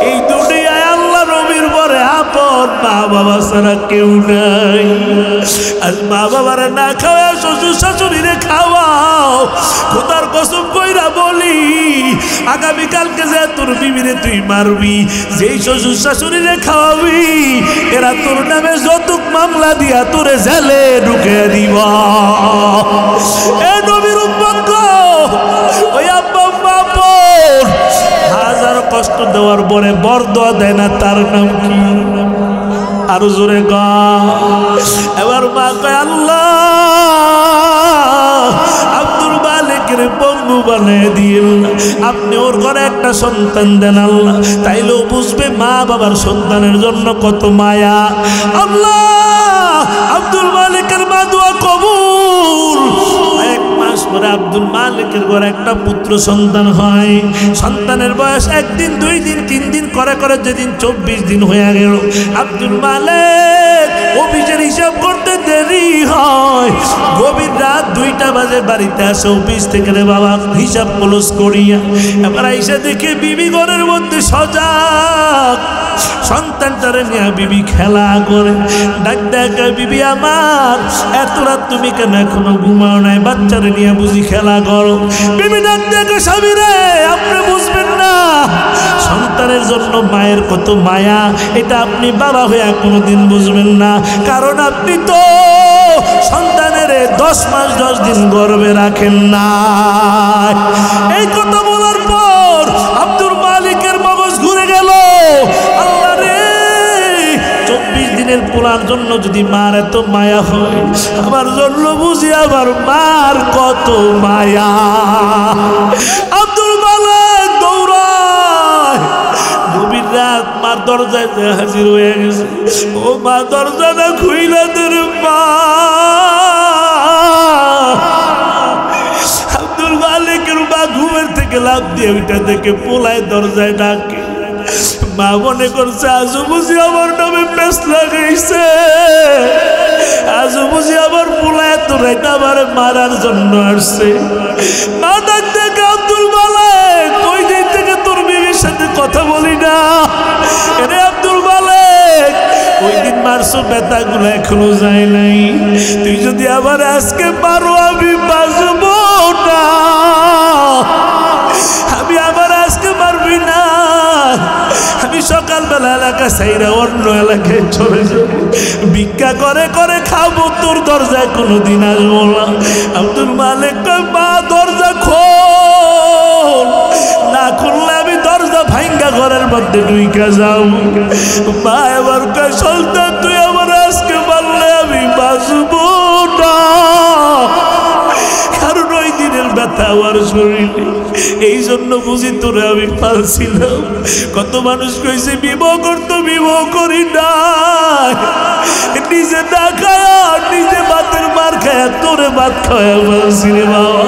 [SPEAKER 1] এই দুনিয়ায় আল্লাহ নবীর পরে আপন মা বাবা ছাড়া কেউ নাই। আজ মা বাবারা না খাওয়া শ্বশুর শাশুড়িরে খাওয়াও। খোদার কসম কইরা বলি, আগামীকালকে যে তোর বিবিরে তুই মারবি, যেই শ্বশুর শাশুড়িরে খাওয়াবি, এরা তোর নামে যৌতুক মামলা দিয়া তোরে জেলে ঢুকে দিব। এ নবীর উম্মত, ওই আব্বা বাপর হাজার কষ্ট দেওয়ার পরে বরদোয়া দেয় না, তার নাম কি? আরো জোরে গা। এবার মা কয়, আল্লাহ আব্দুল মালিকের বন্ধু বানিয়ে দিন, আপনি ওর ঘরে একটা সন্তান দেন আল্লাহ, তাইলেও বুঝবে মা বাবার সন্তানের জন্য কত মায়া। আল্লাহ আব্দুল মালিকের মা দোয়া কবুল। এক মাস পরে আব্দুল মালিকের ঘরে একটা পুত্র সন্তান হয়। সন্তানের বয়স 1 দিন 2 দিন 3 দিন করে করে যেদিন 24 দিন হয়ে গেল, আব্দুল মালিক অফিসের হিসাব করতে দেরি হয়। গভীর রাত 2টা বাজে বাড়িতে আসে অফিস থেকে, রে বাবা হিসাব ক্লোজ করিয়া। এবার আইসা দেখে বিবি ঘরের মধ্যে সজাগ, সন্তানটারে নিয়ে বিবি খেলা করে। ডাক দেখা, বিবি আমার এত রাত তুমি কেন এখনো ঘুমাও নাই? বাচ্চারে নিয়ে বুঝি খেলা করো? বিবি ডাক দেখা, স্বামী রে আপনি বুঝবেন না, সন্তানের জন্য মায়ের কত মায়া, এটা আপনি বাবা হয়ে কোনোদিন বুঝবেন না। কারণ আপনি তো সন্তানের 10 মাস 10 দিন গর্ভে রাখেন না। এই কথা বলার পর আব্দুল মালিকের মগজ ঘুরে গেল। আল্লাহ রে, 24 দিনের পোলার জন্য যদি মার এত মায়া হয়, আমার জন্য বুঝি আমার মার কত মায়া। আব্দুল মালিক দৌড়ায়, গভীর রাত মার দরজায় হাজির হয়ে গেছে। ও মা, দরজাটা খুইলা তোর মা। আব্দুল মালিকের মা ঘুমের থেকে লাফ দিয়ে ওইটা থেকে পোলায় দরজায় ডাকে। মা মনে করছে আজও বুঝি আমার নামে পেস লাগাইছে, আজও বুঝি আমার পোলায় তো রাইতে আমার মারার জন্য আসছে। মা ডাক দেখে, আব্দুল মালিক ওই দিন থেকে তোর বিবির সাথে কথা বলি না। এরে আব্দুল মালিক, ওই দিন মারছো, ব্যথাগুলো এখনো যায় নাই। তুই যদি আবার আজকে মারো আমি বাঁচবো না। আমি আবার আজকে মারবি না, আমি সকালবেলা এলাকা ছাইরা অন্য এলাকায় চলে যাব, ভিক্ষা করে করে খাবো, তোর দরজায় কোনোদিন আসবো না। আব্দুল মালিক কয়, মা দরজা খোল, না খুললে আমি দরজা ভাঙ্গা ঘরের মধ্যে ঢুইকা যাও। মা এবার কয়, সন্তান তুই আমার আজকে মারলে আমি বাঁচবো না। কারণ ওই দিনের ব্যথা আমার শরীরে, এই জন্য বুঝি তোরে আমি পালছিলাম। কত মানুষ কইছে বিবাহ করতো, বিবাহ করি না, নিজে না খায়া নিজে ভাতের মার খায়া তোরে ভাত খাওয়া পালছি রে বাবা।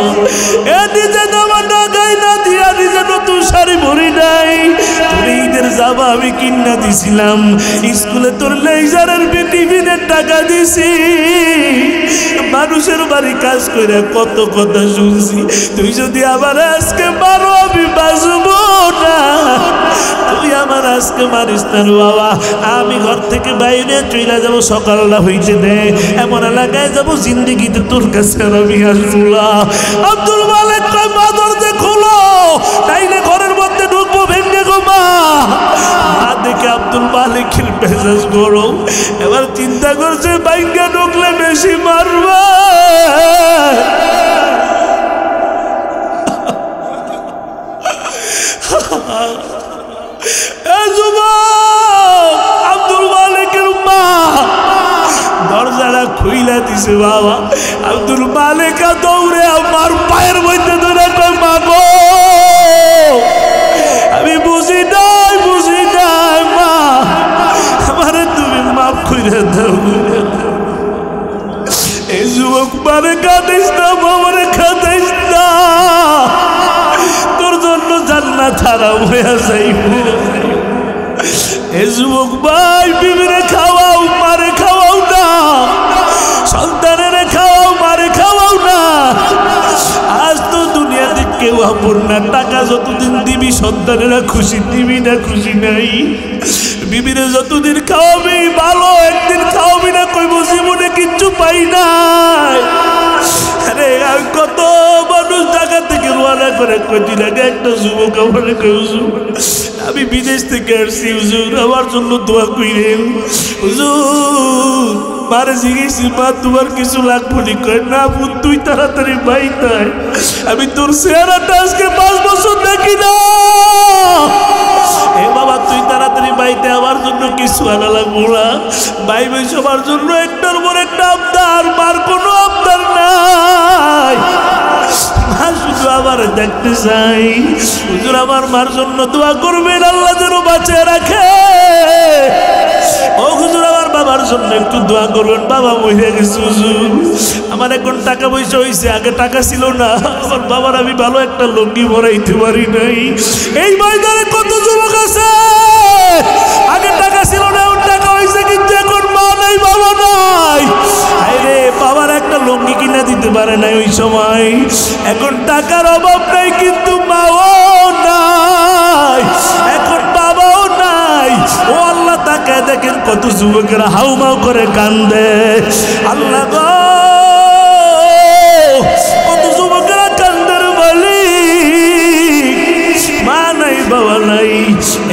[SPEAKER 1] এ নিজে জামা না গাই না দিয়া নিজে নতুন শাড়ি ভরি নাই, তোর ঈদের জামা আমি কিনা দিছিলাম, স্কুলে তোর লেজারের টিফিনের টাকা দিছি, মানুষের বাড়ি কাজ করে কত কথা শুনছি। তুই যদি আবার আজকে মারো আমি বাঁচবো না। তুই আমার আজকে মারিস না বাবা। আমি ঘর থেকে বাইরে চলে যাবো, সকালটা হইতে দে, এমন এলাকায় যাবো জিন্দিগিতে তোর কাছে আমি আসবো না। আব্দুল মালিক কয়, মা দরজা খোলো, তাইলে ঘরের মধ্যে ঢুকবো ভেঙে গো মা। দেখে আব্দুল মালিকের মেজাজ গরম। এবার চিন্তা করছে ভাঙ্গা ঢুকলে বেশি মারবে। আব্দুল মালিকের মা দরজাটা খুইলা দিছে বাবা। আব্দুল মালিক দৌড়ে আমার পায়ের মধ্যে ধরে কয়, মা গো আমি বুঝি নাই, বুঝি নাই মা, আমারে তুমি মাফ করে দাও। এই যুবক মারে কাঁদিস না, বাবারে কাঁদিস না, তোর জন্য জান্নাত হারাম হয়ে যাইব। এই যুবক ভাই, বিবিরে খাওয়াও, মারে খাওয়াও না, সন্তানের আপন না। টাকা যতদিন দিবি সন্তানেরা খুশি, দিবি না খুশি নাই। বিবিরে যতদিন খাওয়াবি ভালো, একদিন খাওয়াবি না কইব জীবনে কিচ্ছু পাই নাই। আরে আর কত মানুষ ঢাকা থেকে রওনা করে কয়দিন আগে একটা যুবক আমার আমি বিদেশ থেকে আসছি হুজুর, আমার জন্য দোয়া কইরেন। হুজুর মারে জিজ্ঞেস মা তোমার কিছু লাগবো নি? কয় না বোন তুই তাড়াতাড়ি বাইতাই, আমি তোর চেহারাটা আজকে 5 বছর দেখি না। এ বাবা তুই তাড়াতাড়ি বাইতে, আমার জন্য কিছু আনা লাগবো না। ভাই ভাই সবার জন্য একটার পর একটা আবদার, মার কোনো আবদার নাই। মা শুধু আমার দেখতে চাই। হুজুর আমার মার জন্য দোয়া করবেন, আল্লাহ যেন বাঁচিয়ে রাখে। ও হুজুর আমার বাবার জন্য একটু দোয়া করবেন, বাবা মরে গেছে হুজুর, আমার এখন টাকা পয়সা হয়েছে, আগে টাকা ছিল না। আমার বাবার আমি ভালো একটা লুঙ্গি পরাইতে পারি নাই। এই ময়দানে কত যুবক আছে আগে টাকা ছিল না, এখন টাকা হয়েছে কিন্তু এখন মা নাই বাবা নাই। আরে বাবার একটা লুঙ্গি কিনা দিতে পারে নাই ওই সময়, এখন টাকার অভাব নাই কিন্তু মাও নাই, এখন বাবাও নাই। ও আল্লাহ তাকে দেখেন কত যুবকেরা হাউমাউ করে কান্দে। আল্লাহ গো কত যুবকেরা কান্দের মালিক, মা নাই বাবা নাই।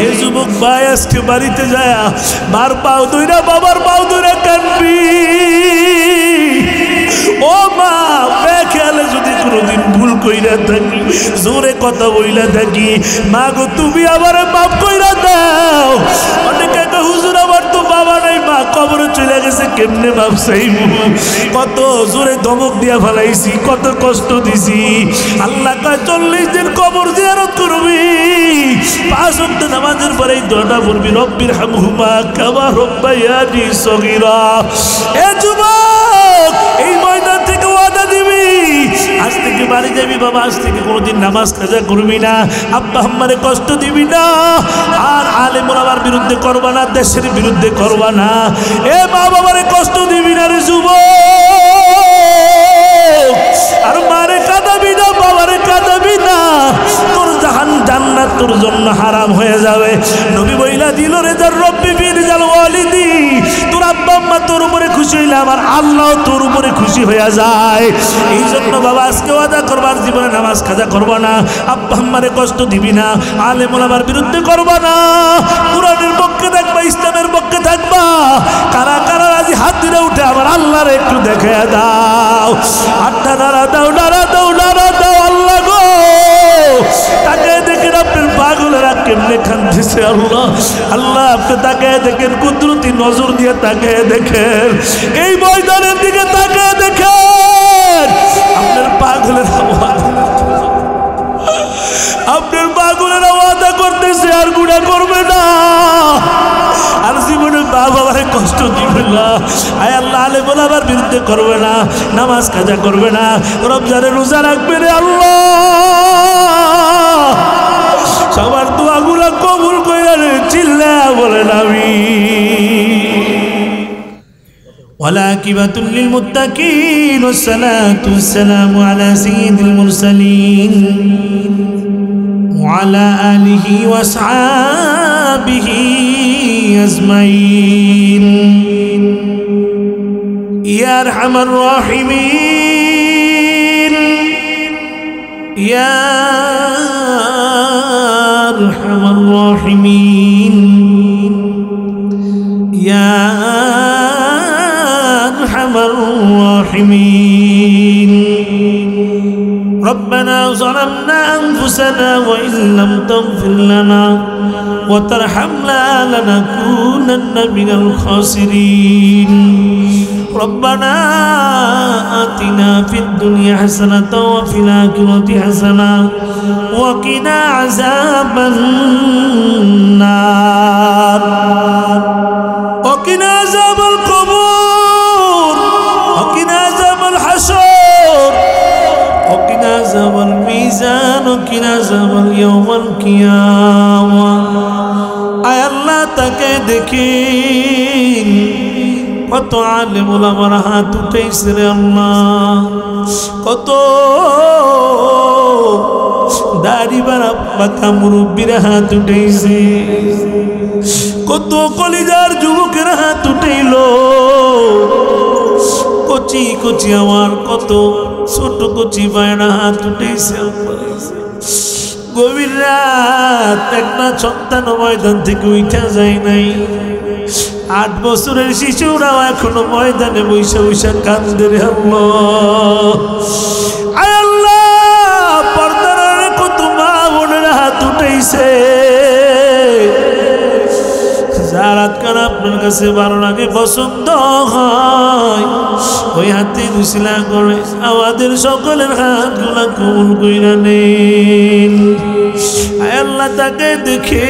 [SPEAKER 1] এই যুবক ভাই আজকে বাড়িতে যায় মার পাও ধইরা বাবার পাও ধইরা কান্দবি। ও মা বেখেয়ালে যদি কোনোদিন ভুল কইরা থাকি, জোরে কথা বইলা থাকি, মা গো তুমি আমারে মাফ কইরা দাও। অনেকে হুজুর আমার তো বাবা নাই, মা কবরে চলে গেছে, কেমনে মাফ চাইব? কত জোরে ধমক দিয়া ফেলাইছি, কত কষ্ট দিছি। আল্লাহ কয় 40 দিন কবর জিয়ারত করবি, 5 ওয়াক্ত নামাজের পরে দোয়াটা পড়বি, রব্বির হামহুমা কামা রব্বায়ানি সগীরা। এ যুবক এই ময়দান থেকে ওয়াদা দিবি, আজ থেকে বাড়ি যাবি বাবা, আজ থেকে কোনোদিন নামাজ কাজা করবি না, আব্বা আম্মারে কষ্ট দিবি না, আর আলেম ওলামার বিরুদ্ধে করবা না, দেশের বিরুদ্ধে করবা না, এ মা বাবারে কষ্ট দিবি না রে যুবক। আর মারে কাঁদাবি না, বাবারে কাঁদাবি না, তোর জান্নাত তোর জন্য হারাম হয়ে যাবে। নবী বইলা দিল রে যার রব্বি বিরজাল ওয়ালিদি, তোর আব্বা আম্মা তোর উপরে খুশি হইলে আমার আল্লাহ তোর উপরে খুশি হয়ে যায়। এই জন্য বাবা আজকে ওয়াদা করবার জীবনে নামাজ কাজা করবা না, আব্বা আম্মারে কষ্ট দিবি না, আলেম ওলামার বিরুদ্ধে করবা না, কোরআনের পক্ষে থাকবা, ইসলামের পক্ষে থাকবা। কারা কারা রাজি হাত ধরে উঠে আমার আল্লাহর একটু দেখে দাও, হাতটা নাড়া দাও, নাড়া দাও, নাড়া দাও। আল্লাহ গো তাকে দেখেন আপনার পাগলেরা কেমনে কাঁদতেছে। আল্লাহ আল্লাহ আপনি তাকে দেখেন, কুদরতি নজর দিয়ে তাকে দেখেন, এই ময়দানের দিকে তাকে দেখেন। আপনার পাগলেরা আপনার পাগলেরা ওয়াদা করতেছে আর গুনাহ করবে না, আর জীবনে মা বাবারে কষ্ট দিবে না, আয় আল্লাহ আলেম ওলামার বিরুদ্ধে করবে না, নামাজ কাজা করবে না, রমজানে রোজা রাখবে রে আল্লাহ। সবার দোয়াগুলো কবুল কইরা রে, চিল্লা বলেন আমিন। والعاقبة للمتقين والصلاة والسلام على سيد المرسلين وعلى آله وأصحابه أجمعين يا أرحم الراحمين يا أرحم الراحمين يا أرحم الراحمين ربنا ظلمنا أنفسنا وإن لم تغفر لنا وترحمنا لنكونن من الخاسرين ربنا آتنا في الدنيا حسنة وفي الآخرة حسنة وقنا عذاب النار وقنا عذاب القبور وقنا عذاب الحشر وقنا عذاب الميزان وقنا عذاب اليوم القيامة আয় আল্লাহ তাকে দেখেন কত আলেম ওলামার হাত উঠেছে রে আল্লাহ, কত দাড়ি বাঁকা মুরব্বীরা হাত উঠেছে, কত কলিজার যুবকের হাত উঠেইল, কচি কচি আমার কত ছোট কচি বায়না হাত উঠেছে। গভীর রাত, একটা সন্তান ময়দান থেকে উঠা যায় নাই। 8 বছরের শিশুরাও এখনো ময়দানে বৈশা বৈশা কান্দে রে আল্লাহ। আয় আল্লাহ, পর্দার কত মা বোনের হাত উঠেছে, যার হাতখানা আপনার কাছে ভালো লাগে, পছন্দ হয়, ওই হাতে দুশিলা করে আমাদের সকলের হাতগুলা কবুল কইরা নেন। আয় আল্লাহ, তাকে দেখে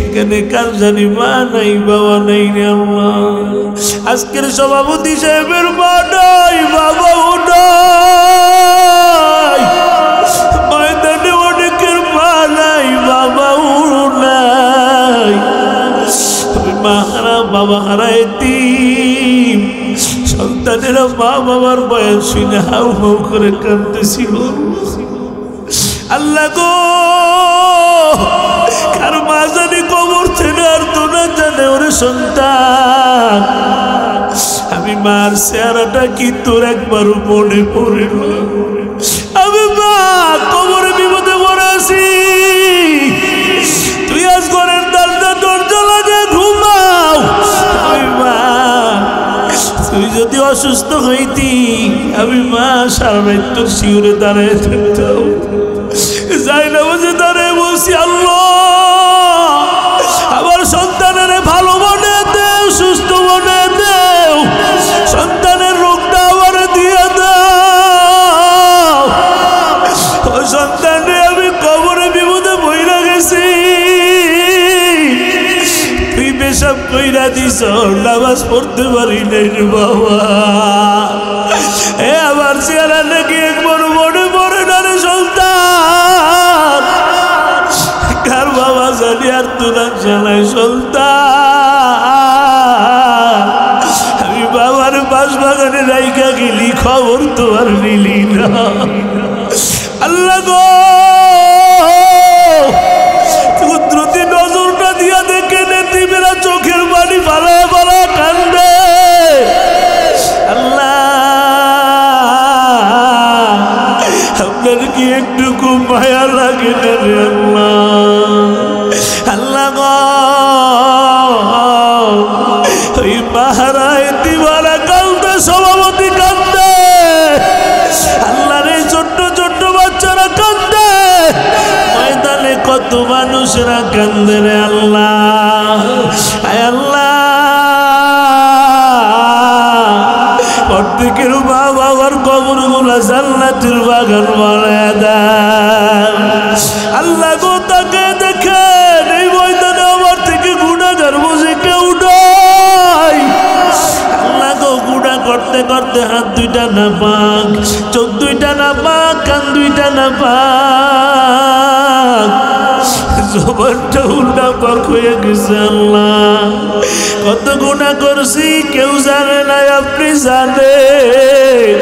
[SPEAKER 1] এখানে কার জানি মা নাই, বাবা নাই রে আল্লাহ। আজকের সভাপতি সাহেবের মা নাই, বাবাও নাই, ময়দানে অনেকের মা নাই, বাবাও নাই, মা হারা বাবা হারা এতিম। সন্তানেরা মা বাবার বয়স শুনে হাউ হাউ করে কাঁদতেছিল। আল্লাহ গো, কার মা জানি কবর থেকে আর তো না জানে ওরে সন্তান, আমি মার চেহারাটা কি তোর একবারও মনে পড়ে না? আমি মা কবরে বিপদে পড়ে আছি, তুই আজ ঘরের দরজা লাগে ঘুমাও। আমি মা, তুই যদি অসুস্থ হইতি, আমি মা সারা রাত তোর শিউরে দাঁড়ায় থাকতাম, যাই না বুঝে দাঁড়ায় বলছি, আল্লাহ আমার সন্তানের ভালো মনে দেও, সুস্থ মনে দেও, সন্তানের রোগটা আমার দিয়ে দাও। ওই সন্তানে আমি কবরে বিপদে বইরা গেছি, তুই পেশাব কইরা দিস, নামাজ পড়তে পারি নাই রে বাবা। এ আমার চেহারা নাকি একবার মনে পড়ে না রে সন্তান, কার বাবা জানি আর তোরা জানাই সন্তান। আমি বাবার বাস বাগানে রাইকা গেলি, খবর তো আর নিলি না। আল্লাহ গো, কুদরতি নজরটা দিয়া দেখে নেতি মেরা চোখের পানি ফালা ফালা কান্দে। আল্লাহ, আপনার কি একটুকু মায়া লাগে না রে আল্লাহ? আল্লাহ গো, ওই মাহারায় দিবারা কান্দে, সভাপতি কান্দে, আল্লাহ রে ছোট্ট ছোট্ট বাচ্চারা কান্দে, ময়দানে কত মানুষরা কান্দে রে আল্লাহ। আয় আল্লাহ, প্রত্যেকের মা বাবার কবর গুলা জান্নাতের বাগান বানায় দেন। আল্লাহ গো, তাকে দেখে এই ময়দানে আমার থেকে গুনাহগার বুঝে কেউ নাই। আল্লাহ গো, গুনাহ করতে করতে হাত দুইটা না পাক, চোখ দুইটা না পাক, কান দুইটা না পাক, জবানটা উল্টা পাক হয়ে গেছে। আল্লাহ, কত গুনাহ করছি কেউ জানে না, আপনি জানেন।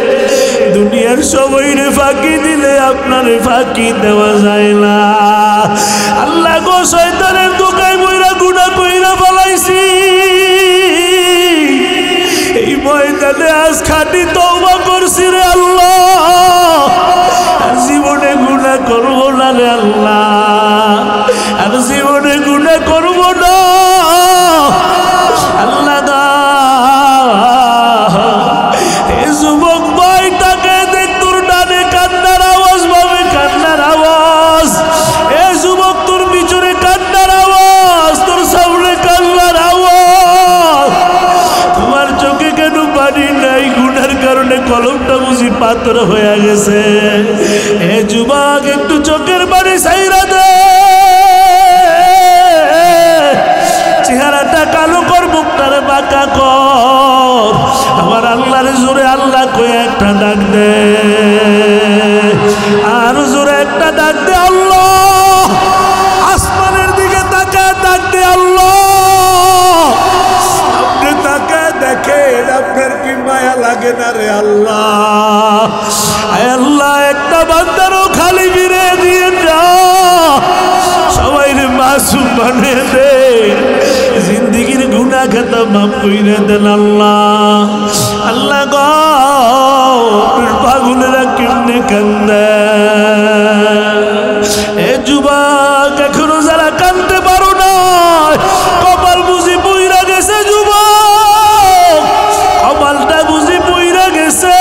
[SPEAKER 1] দুনিয়ার সবাইরে ফাঁকি দিলে আপনারে ফাঁকি দেওয়া যায় না। আল্লাহ গো, শয়তানের দোকায় বইরা গুনাহ কইরা ফলাইছি, এই ময়দানে আজ খাঁটি তওবা করছি রে আল্লাহ। আর জীবনে গুনাহ করব না রে আল্লাহ, আর জীবনে গুনাহ করব না। আল্লাহ দা, এ যুবক ভাই, তাকে দেখ, তোর ডানে কান্নার আওয়াজ পাবে, কান্নার আওয়াজ। এ যুবক, তোর পিছনে কান্নার আওয়াজ, তোর সামনে কান্নার আওয়াজ। তোমার চোখে কেন পানি নাই? গুনার কারণে কলমটা বুঝি পাথর হয়ে গেছে। এ যুবক, একটু চোখের পানি ছাইরা দে, চেহারাটা কালো কর, মুখটারে বাঁকা কর। আমার আল্লাহর জোরে আল্লাহ কয়ে একটা ডাক দে, আর জোরে একটা ডাক দে, আল্লাহ। আসমানের দিকে তাকায় ডাক দে, আল্লাহ। আপনি তাকায় দেখেন, আপনার কি মায়া লাগে না রে আল্লাহ? আল্লাহ, একটা বান্দারও খালি ফিরে মাসুম বানিয়ে দে জিন্দিগির গুনাহ খাতা মাফ কইরা দেন আল্লাহ আল্লাহ গো পাগলেরা কেমনে কান্দে এ যুবক এখনো যারা কান্দতে পারো না কপাল বুঝি বইরা গেছে যুবক কপালটা বুঝি বইরা গেছে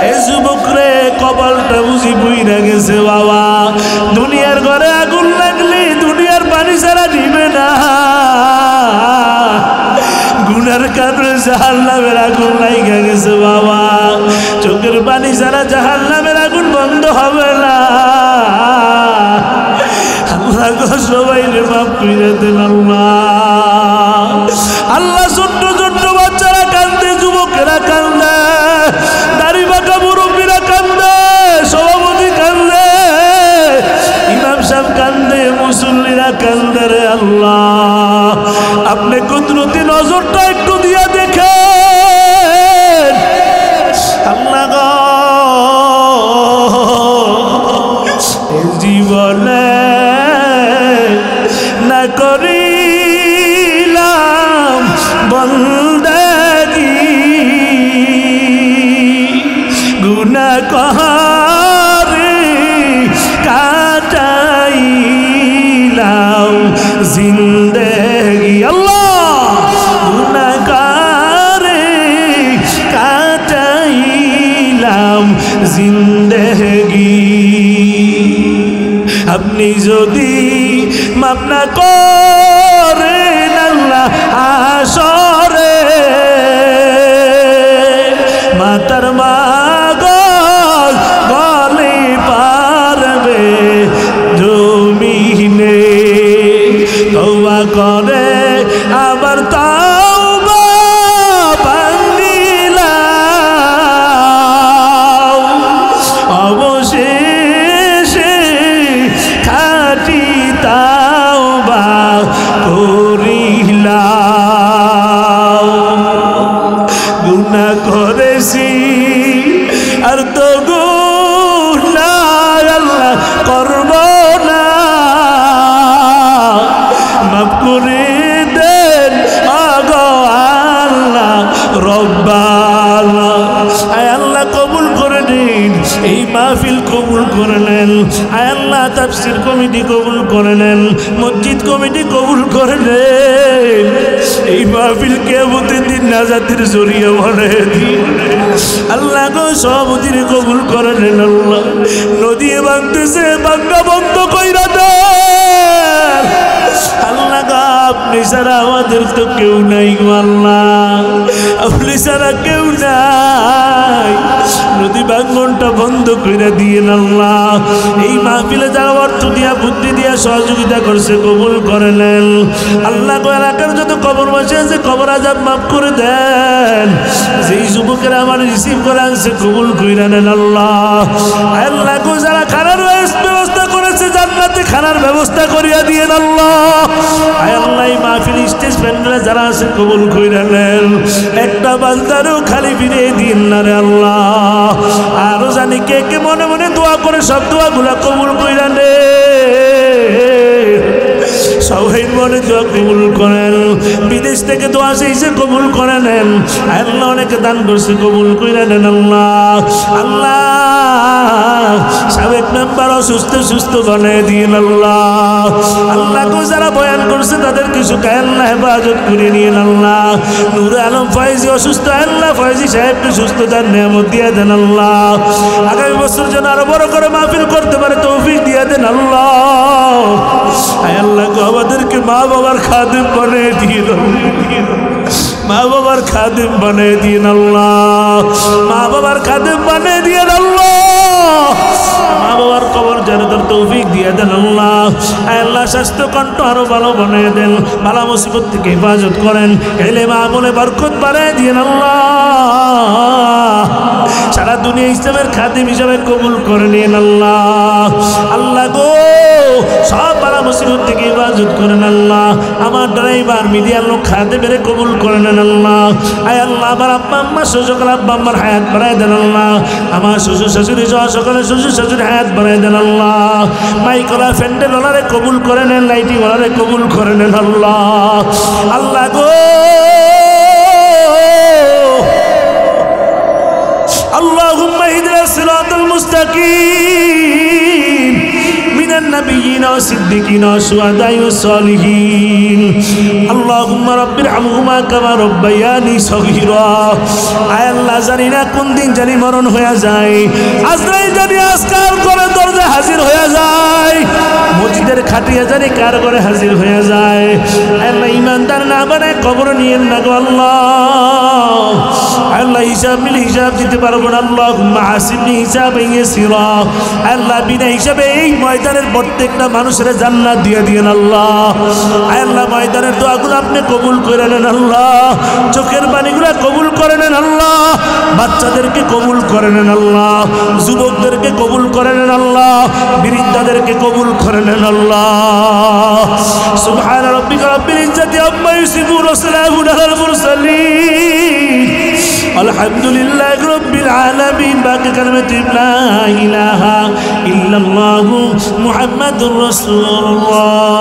[SPEAKER 1] এ যুবক রে কপালটা বুঝি বইরা গেছে বাবা দুনিয়ার ঘরে আগুন লাগলে দুনিয়ার পানি ছাড়া নিবে না গুনার কারণে জাহান্নামের আগুন লাগা গেছে বাবা চোখের পানি ছাড়া জাহান্নামের আগুন বন্ধ হবে না আল্লাহ গো সবাইরে মাফ করে দেন আল্লাহ আল্লাহ ছোট্ট ছোট্ট বাচ্চারা কান্দে যুবকেরা কান্দে দাড়ি বাঁকা মুরব্বীরা কান্দে সভাপতি কান্দে ইমাম সাহেব কান্দে মুসল্লিরা কান্দে রে আল্লাহ আপনি কুদরতি নজরটা একটু দিয়া দেখেন আল্লাহ গো জীবনে না করিলাম বন্দেগী গুনাহ করে কাটাইলাম জিন্দেগী আল্লাহ গুনাহ করে কাটাইলাম জিন্দেগী আপনি যদি মাফ না করেন আল্লাহ হাসরে মাতার মাগল গলে পারবে জমিনে তওবা করে আবার তাওবা ভাঙিলাম অবশেষে খাঁটি তাওবা করিলাম গুনাহ করেছি আর তো গুনাহ আল্লাহ করব না মাফ করে দেন আগো আল্লাহ রব্বানা আয় আল্লাহ কবুল করে নিন এই মাহফিল কবুল করে নেন আয় আল্লাহ তাফসীর কমিটি কবুল করে নেন মসজিদ কমিটি কবুল করে নেন এই মাহফিল কিয়ামতের দিন নাজাতের জরিয়া বানায় দিন আল্লাহ গো সভাপতির কবুল করে নেন আল্লাহ নদী ভাঙতেছে ভাঙা বন্ধ কইরা দেন আল্লাহ গো আপনি ছাড়া আমাদের তো কেউ নাই গো আল্লাহ আপনি ছাড়া কেউ নাই নদী ভাঙনটা বন্ধ করে দিয়ে আল্লাহ এই মাহফিলে যারা অর্থ দিয়া বুদ্ধি দিয়া সহযোগিতা করছে কবুল করে নেন আল্লাহ গো এলাকার যত কবরবাসী আছে কবর আযাব মাফ করে দেন যেই যুবকেরা আমার রিসিভ করে আনছে কবুল করে নেন আল্লাহ আল্লাহ গো যারা খানার ব্যবস্থা করেছে জান্নাতে খানার ব্যবস্থা করিয়া দিয়ে আল্লাহ আল্লাহ এই মাহফিল স্টেজ প্যান্ডেলে যারা আছে কবুল করে নেন একটা বান্দারও খালি ফিরিয়ে দিন না রে আল্লাহ আরো জানি কে কে মনে মনে দোয়া করে সব দোয়াগুলা কবুল করে নেন সবাই মনে দোয়া কবুল করেন বিদেশ থেকে দোয়া এসে কবুল করে নেন আল্লাহ অনেকে দান করছে কবুল করে নেন আল্লাহ আল্লাহ সাবেক মেম্বার অসুস্থ সুস্থ বানিয়ে দিন আল্লাহ আল্লাহ গো যারা বয়ান করছে তাদের কিছু আল্লাহ হেফাজত করে নিন আল্লাহ নূরে আলম ফয়েজি অসুস্থ আল্লাহ ফয়েজি সাহেবকে সুস্থতার নিয়ামত দিয়ে দেন আল্লাহ আগামী বছর যেন আরো বড় করে মাহফিল করতে পারে তৌফিক দিয়ে দেন আল্লাহ আল্লাহ গো আমাদেরকে মা বাবার খাদেম বানিয়ে দিন মা বাবার খাদেম বানিয়ে দিন আল্লাহ মা বাবার খাদেম বানিয়ে দিন আল্লাহ মা বাবার কবর জান্নাতের তৌফিক দিয়ে দেন আল্লাহ আল্লাহ স্বাস্থ্য কণ্ঠ আরো ভালো বানিয়ে দেন বালা মুসিবত থেকে হেফাজত করেন এলেম আমলে বরকত বাড়িয়ে দিন আল্লাহ সারা দুনিয়া ইসলামের খাদিম হিসাবে কবুল করে নিন আল্লাহ। আল্লাহ গো সব বালা মুসিবত থেকে ইবাদত করেন আল্লাহ। আমার ড্রাইভার মিডিয়ার লোক খাদিমের কবুল করে নেন আল্লাহ। আয় আল্লাহ আমার আব্বা আম্মা সকল আব্বা আম্মার হায়াত বাড়ায় দেন আল্লাহ। আমার শ্বশুর শাশুড়ি সহ সকলের শ্বশুর শাশুড়ি হায়াত বাড়ায় দেন আল্লাহ। মাইকলা ফ্যান্ডেল ওনারে কবুল করে নেন, লাইটিং ওনারে কবুল করে নেন আল্লাহ। আল্লাহ গো اللهم اهدنا الصراط المستقيم من النبيين والصديقين والشهداء والصالحين اللهم رب ارحمهما كما ربياني صغيرا আয় আল্লাহ জানি না কোন দিন জানি মরণ হয়ে যায়, আজরাইল জানি আজকাল করে দরজায় হাজির হয়ে যায়, মসজিদের খাটিয়া জানি কার করে হাজির হয়ে যায়। আল্লাহ ইমানদার না বানায় কবর নিয়েন না গো আল্লাহ। আল্লাহ হিসাব মিলে হিসাব দিতে পারবো না, আল্লাহ হাসিবনি হিসাবে ইয়াসিরা। আল্লাহ বিনা হিসাবে এই ময়দানের প্রত্যেকটা মানুষের জান্নাত দিয়ে দিয়েন আল্লাহ। আল্লাহ ময়দানের দোয়াগুলো আপনি কবুল করে নেন আল্লাহ, চোখের পানিগুলো কবুল করে নেন আল্লাহ, বাচ্চাদেরকে কবুল করে নেন আল্লাহ, যুবকদেরকে কবুল করে নেন আল্লাহ, বৃদ্ধাদেরকে কবুল করে নেন আল্লাহ। সুবহান রাব্বিকা রাব্বিল ইজ্জাতি আম্মা ইয়াসিফুন ওয়া সালামুন আলাল মুরসালিন আলহামদুলিল্লাহি রাব্বিল আলামিন। বাকি কালিমাতু লা ইলাহা ইল্লাল্লাহু মুহাম্মাদুর রাসূলুল্লাহ।